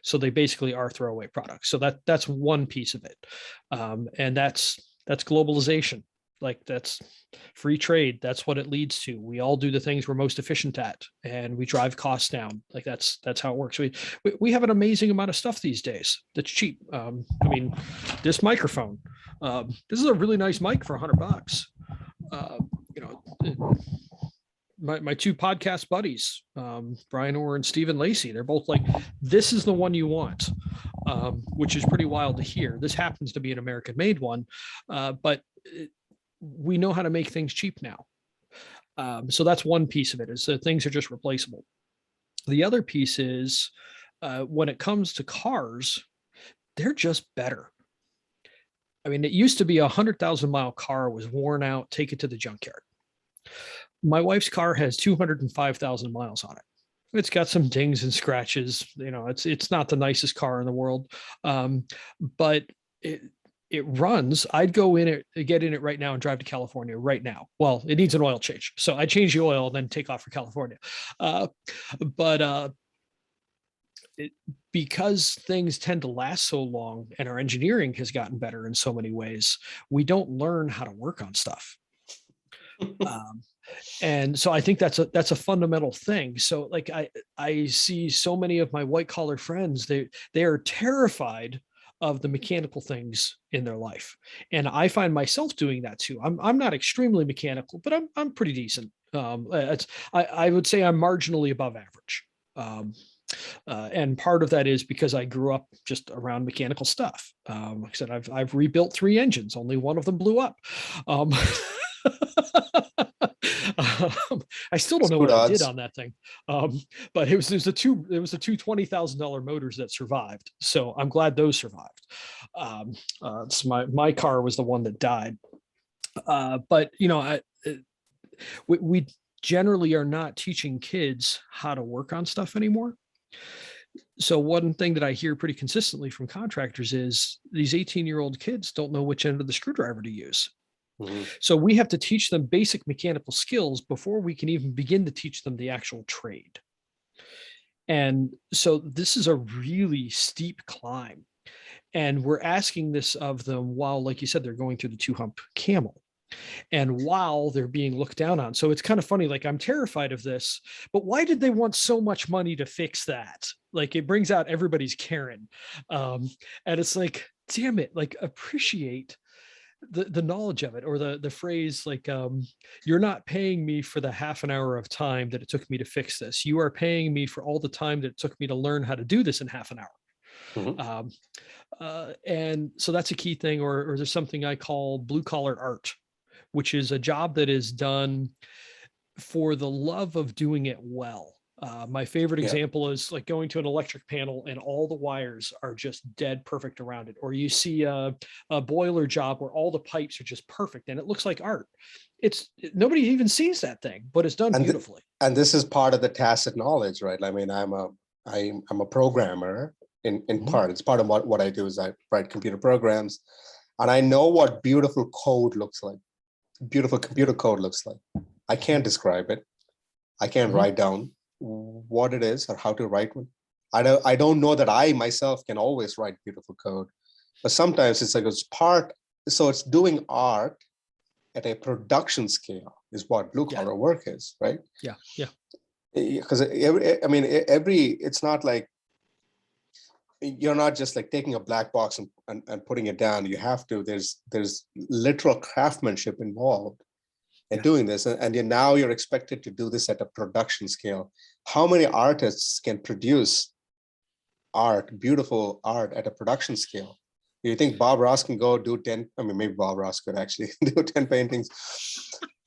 So they basically are throwaway products. So that's one piece of it, and that's globalization. Like, that's free trade. That's what it leads to. We all do the things we're most efficient at, and we drive costs down. Like, that's how it works. We have an amazing amount of stuff these days that's cheap. I mean, this microphone. This is a really nice mic for $100. My 2 podcast buddies, Brian Orr and Stephen Lacey, they're both like, this is the one you want, which is pretty wild to hear. This happens to be an American-made one, but we know how to make things cheap now. So that's one piece of it, is that things are just replaceable. The other piece is, when it comes to cars, they're just better. I mean, it used to be a 100,000-mile car was worn out, take it to the junkyard. My wife's car has 205,000 miles on it. It's got some dings and scratches. It's not the nicest car in the world, but it runs. I'd get in it right now and drive to California right now. Well, it needs an oil change, so I change the oil and then take off for California. Because things tend to last so long and our engineering has gotten better in so many ways, we don't learn how to work on stuff. And so I think that's a fundamental thing. So like I see so many of my white collar friends, they are terrified of the mechanical things in their life. And I find myself doing that too. I'm not extremely mechanical, but I'm pretty decent. I would say I'm marginally above average. And part of that is because I grew up just around mechanical stuff. Like I said, I've rebuilt 3 engines. Only one of them blew up. Um, I still don't It's know good what I did odds. on that thing, but it was the two $20,000 motors that survived. So I'm glad those survived. So my car was the one that died. But we generally are not teaching kids how to work on stuff anymore. So one thing that I hear pretty consistently from contractors is these 18-year-old kids don't know which end of the screwdriver to use. Mhm. So we have to teach them basic mechanical skills before we can even begin to teach them the actual trade. And so this is a really steep climb. And we're asking this of them while, like you said, they're going through the 2-hump camel and while they're being looked down on. So it's kind of funny, like I'm terrified of this, but why did they want so much money to fix that? Like it brings out everybody's Karen. And it's like, damn it, like appreciate the knowledge of it, or the phrase like, you're not paying me for the half an hour of time that it took me to fix this. You are paying me for all the time that it took me to learn how to do this in half an hour. Mhm. Um, and so that's a key thing, or there's something I call blue collar art, which is a job that is done for the love of doing it well. My favorite Yeah. example is like going to an electric panel and all the wires are just dead perfect around it. Or you see a boiler job where all the pipes are just perfect and it looks like art. Nobody even sees that thing, but it's done And beautifully. and this is part of the tacit knowledge, right? I mean, I'm a programmer in Mhm. part. It's part of what I do is I write computer programs, and I know what beautiful code looks like. Beautiful computer code looks like. I can't describe it. I can't Mhm. write down what it is or how to write one. I don't know that I myself can always write beautiful code, but sometimes it's like it's part. So it's doing art at a production scale is what blue Yeah, collar work is, right? yeah, yeah. Because it's not like you're not just like taking a black box and putting it down. You have to, there's literal craftsmanship involved in Yeah. doing this. And now you're expected to do this at a production scale. How many artists can produce art, beautiful art at a production scale? You think Bob Ross can go do 10? I mean, maybe Bob Ross could actually do 10 paintings,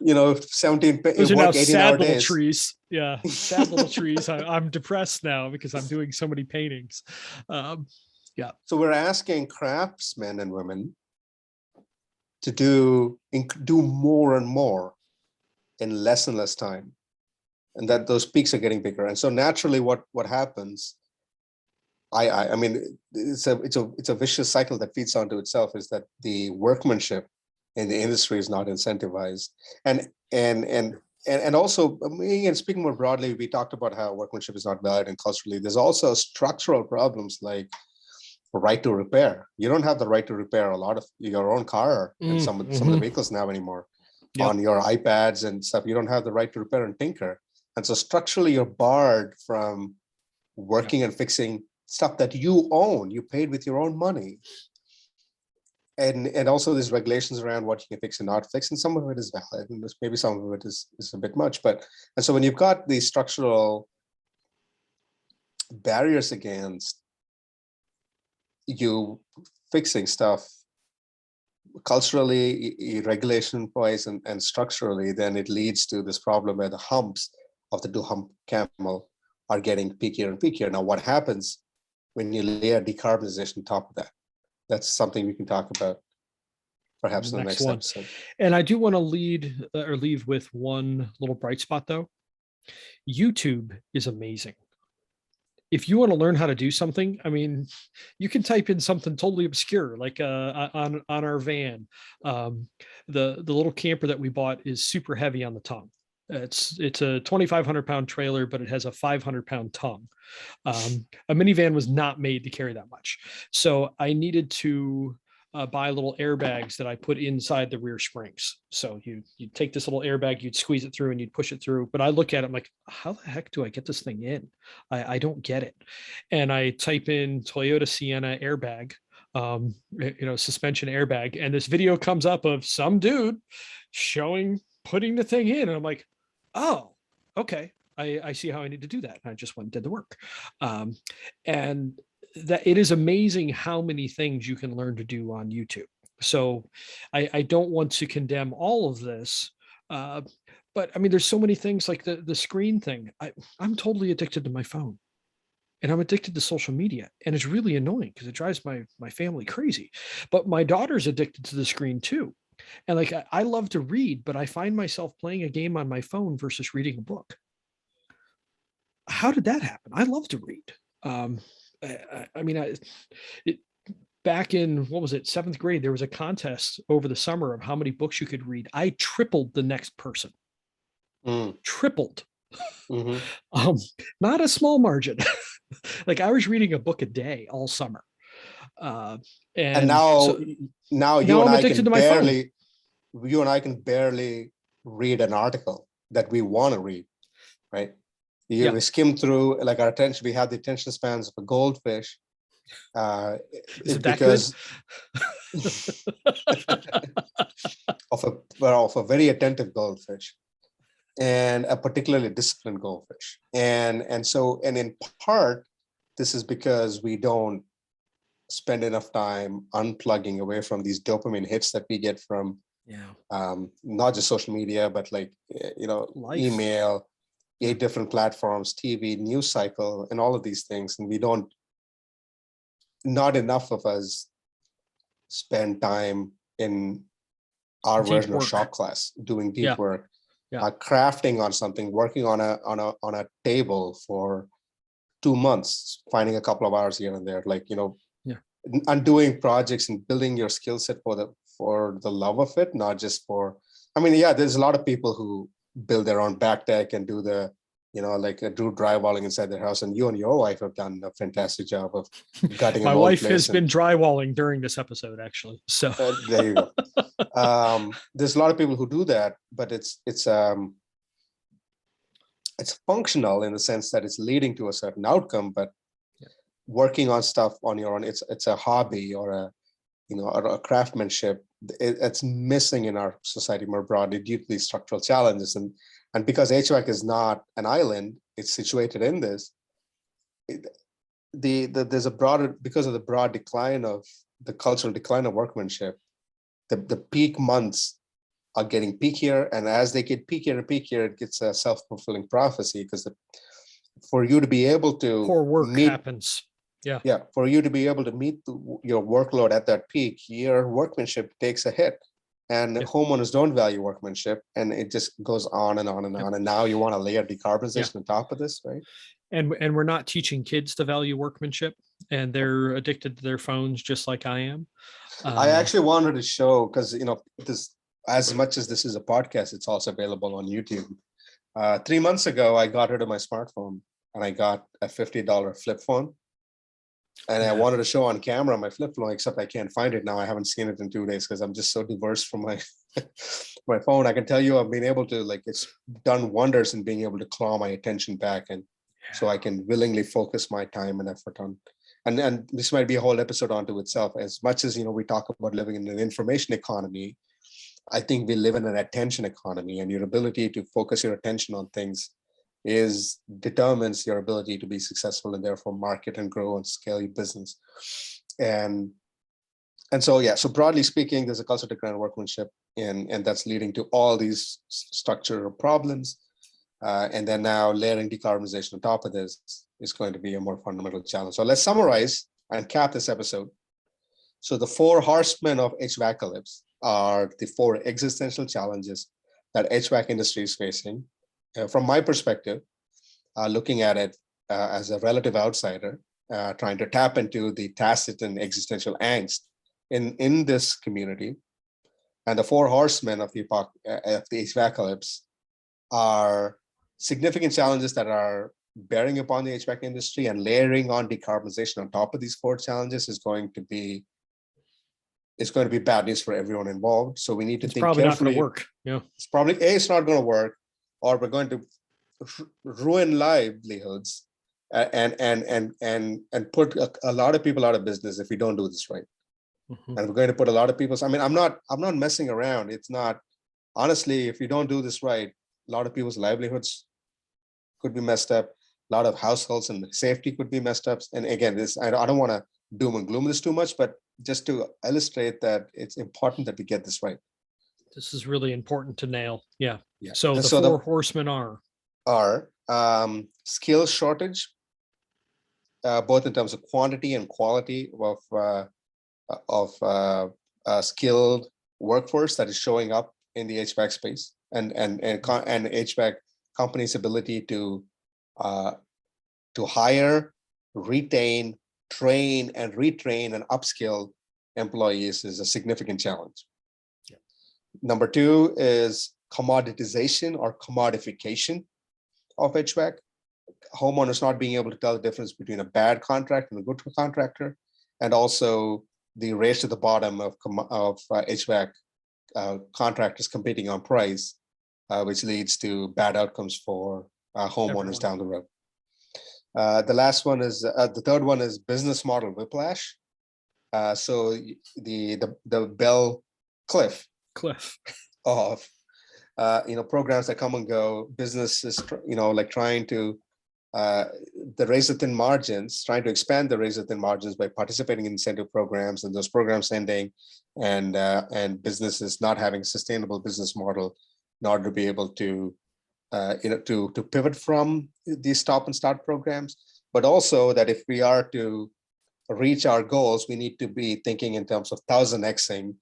17, Those are now work 18-hour sad little days. trees. Yeah, sad little trees. I'm depressed now because I'm doing so many paintings. Um, yeah, So we're asking craftsmen and women to do more and more in less and less time, and that those peaks are getting bigger. And so naturally, what happens? I mean, it's a vicious cycle that feeds onto itself. Is that the workmanship in the industry is not incentivized, and also, I mean, and speaking more broadly, we talked about how workmanship is not valued and culturally. There's also structural problems like right to repair. You don't have the right to repair a lot of your own car and some of the mm-hmm. vehicles now anymore. Yep. On your iPads and stuff, you don't have the right to repair and tinker. And so structurally, you're barred from Yep. working and fixing stuff that you own, you paid with your own money. And also there's regulations around what you can fix and not fix, and some of it is valid, and maybe some of it is a bit much. But and so when you've got these structural barriers against you fixing stuff culturally, regulation wise, and structurally, then it leads to this problem where the humps of the 2-hump camel are getting peakier and peakier. Now, what happens when you layer decarbonization on top of that? That's something we can talk about perhaps in the Next next one. episode. And I do want to leave with one little bright spot though. YouTube is amazing. If you want to learn how to do something, I mean, you can type in something totally obscure, like on our van. Um, the little camper that we bought is super heavy on the tongue. It's a 2,500 pound trailer, but it has a 500 pound tongue. A minivan was not made to carry that much, so I needed to buy little airbags that I put inside the rear springs. So you take this little airbag, you'd squeeze it through, and you'd push it through. But I look at it, I'm like, how the heck do I get this thing in? I don't get it. And I type in Toyota Sienna airbag, suspension airbag, and this video comes up of some dude showing putting the thing in, and I'm like, oh, okay. I see how I need to do that. And I just went and did the work. And that it is amazing how many things you can learn to do on YouTube. So I don't want to condemn all of this. But I mean, there's so many things like the screen thing. I'm totally addicted to my phone. And I'm addicted to social media, and it's really annoying because it drives my family crazy. But my daughter's addicted to the screen too, and like I love to read, but I find myself playing a game on my phone versus reading a book. How did that happen? I love to read. Um, I mean, it, back in what was it, seventh grade, there was a contest over the summer of how many books you could read. I tripled the next person, tripled. Mm-hmm. Um, Not a small margin. Like I was reading a book a day all summer. Uh, And and now, so now now I'm addicted to my phone. you and I can barely read an article that we want to read, right? We skim through, like our attention, we have the attention spans of a goldfish. Is it that because of a very attentive goldfish and a particularly disciplined goldfish. And in part, this is because we don't spend enough time unplugging away from these dopamine hits that we get from not just social media, but like, Life. Email, 8 different platforms, TV, news cycle, and all of these things. And not enough of us spend time in our Deep version work. of shop class, doing deep work, Yeah. crafting on something, working on a table for 2 months, finding a couple of hours here and there, and doing projects and building your skill set for the love of it, not just for. I mean, there's a lot of people who build their own back deck and do do drywalling inside their house, and you and your wife have done a fantastic job of gutting My an old wife place has been drywalling during this episode, actually. So there you go. There's a lot of people who do that, but it's functional in the sense that it's leading to a certain outcome, but working on stuff on your own, it's a hobby or a craftsmanship. It's missing in our society more broadly due to these structural challenges, and because HVAC is not an island, it's situated in this. There's a broader, because of the broad decline of the cultural decline of workmanship, the peak months are getting peakier, and as they get peakier and peakier, it gets a self-fulfilling prophecy, because for you to be able to poor work happens. For you to be able to meet your workload at that peak, your workmanship takes a hit, and homeowners don't value workmanship, and it just goes on and on and on. And now you want to layer decarbonization on top of this, right? And we're not teaching kids to value workmanship, and they're addicted to their phones just like I am. I actually wanted to show, because this, as much as this is a podcast, it's also available on YouTube. 3 months ago, I got rid of my smartphone and I got a $50 flip phone. And I wanted to show on camera my flip phone, except I can't find it now. I haven't seen it in 2 days because I'm just so diverse from my my phone. I can tell you I've been able to, it's done wonders in being able to claw my attention back, and so I can willingly focus my time and effort on. And this might be a whole episode onto itself. As much as we talk about living in an information economy, I think we live in an attention economy, and your ability to focus your attention on things determines your ability to be successful, and therefore market and grow and scale your business. And so broadly speaking, there's a culture decline of workmanship, and that's leading to all these structural problems. And then now layering decarbonization on top of this is going to be a more fundamental challenge. So let's summarize and cap this episode. So the 4 horsemen of HVACalypse are the 4 existential challenges that HVAC industry is facing. From my perspective, looking at it as a relative outsider, trying to tap into the tacit and existential angst in this community. And the 4 horsemen of the HVACalypse are significant challenges that are bearing upon the HVAC industry, and layering on decarbonization on top of these 4 challenges is going to be bad news for everyone involved. So we need to think probably carefully. Not going to work. Yeah, it's probably it's not going to work, or we're going to ruin livelihoods and put a lot of people out of business if we don't do this right. Mm-hmm. And we're going to put a lot of people. I mean, I'm not messing around. It's not, honestly, if you don't do this right, a lot of people's livelihoods could be messed up. A lot of households and safety could be messed up. And again, I don't want to doom and gloom this too much, but just to illustrate that it's important that we get this right. This is really important to nail. Yeah. Yeah. So And the so four horsemen are skill shortage, both in terms of quantity and quality of skilled workforce that is showing up in the HVAC space, and HVAC companies' ability to hire, retain, train, and retrain and upskill employees is a significant challenge. Yeah. Number two is commoditization or commodification of HVAC. Homeowners not being able to tell the difference between a bad contract and a good contractor, and also the race to the bottom of HVAC contractors competing on price, which leads to bad outcomes for homeowners down the road. The third one is business model whiplash. So the bell cliff of programs that come and go, businesses like trying to the razor thin margins, trying to expand the razor thin margins by participating in incentive programs, and those programs ending, and businesses not having a sustainable business model in order to be able to to pivot from these stop and start programs. But also that if we are to reach our goals, we need to be thinking in terms of 1000xing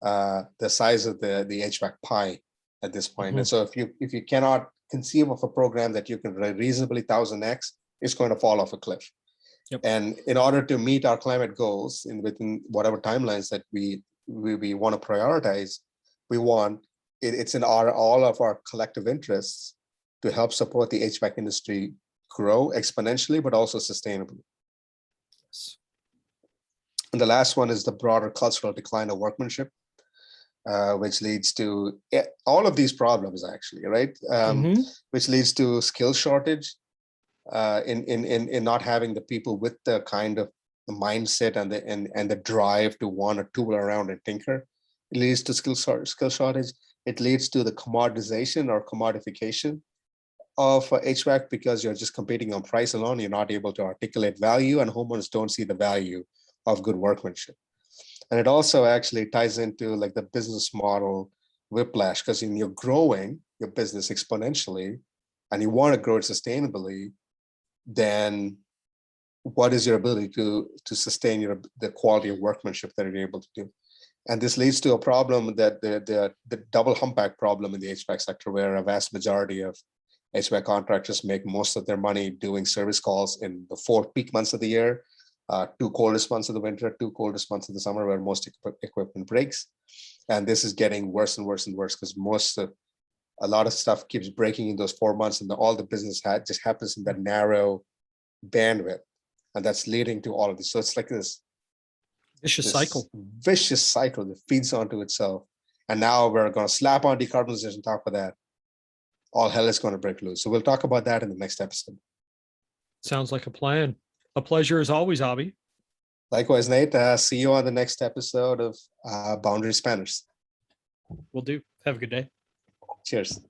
the size of the HVAC pie at this point. Mm-hmm. And so if you cannot conceive of a program that you can reasonably 1000x, it's going to fall off a cliff. Yep. And in order to meet our climate goals within whatever timelines that we want to prioritize, it's in all of our collective interests to help support the HVAC industry grow exponentially, but also sustainably. Yes. And the last one is the broader cultural decline of workmanship, which leads to all of these problems, actually, right? Which leads to skill shortage, in not having the people with the kind of the mindset and the drive to want to tool around and tinker. It leads to skill shortage. It leads to the commoditization or commodification of HVAC, because you're just competing on price alone. You're not able to articulate value, and homeowners don't see the value of good workmanship. And it also actually ties into like the business model whiplash, because when you're growing your business exponentially and you want to grow it sustainably, then what is your ability to sustain the quality of workmanship that you're able to do? And this leads to a problem that the double humpback problem in the HVAC sector, where a vast majority of HVAC contractors make most of their money doing service calls in the 4 peak months of the year, 2 coldest months of the winter, 2 coldest months of the summer, where most equipment breaks. And this is getting worse and worse and worse, because a lot of stuff keeps breaking in those 4 months, and all the business just happens in that narrow bandwidth, and that's leading to all of this. So it's like this vicious cycle that feeds onto itself. And now we're going to slap on decarbonization on top of that. All hell is going to break loose. So we'll talk about that in the next episode. Sounds like a plan. A pleasure as always, Abhi. Likewise, Nate. See you on the next episode of Boundary Spanners. Will do. Have a good day. Cheers.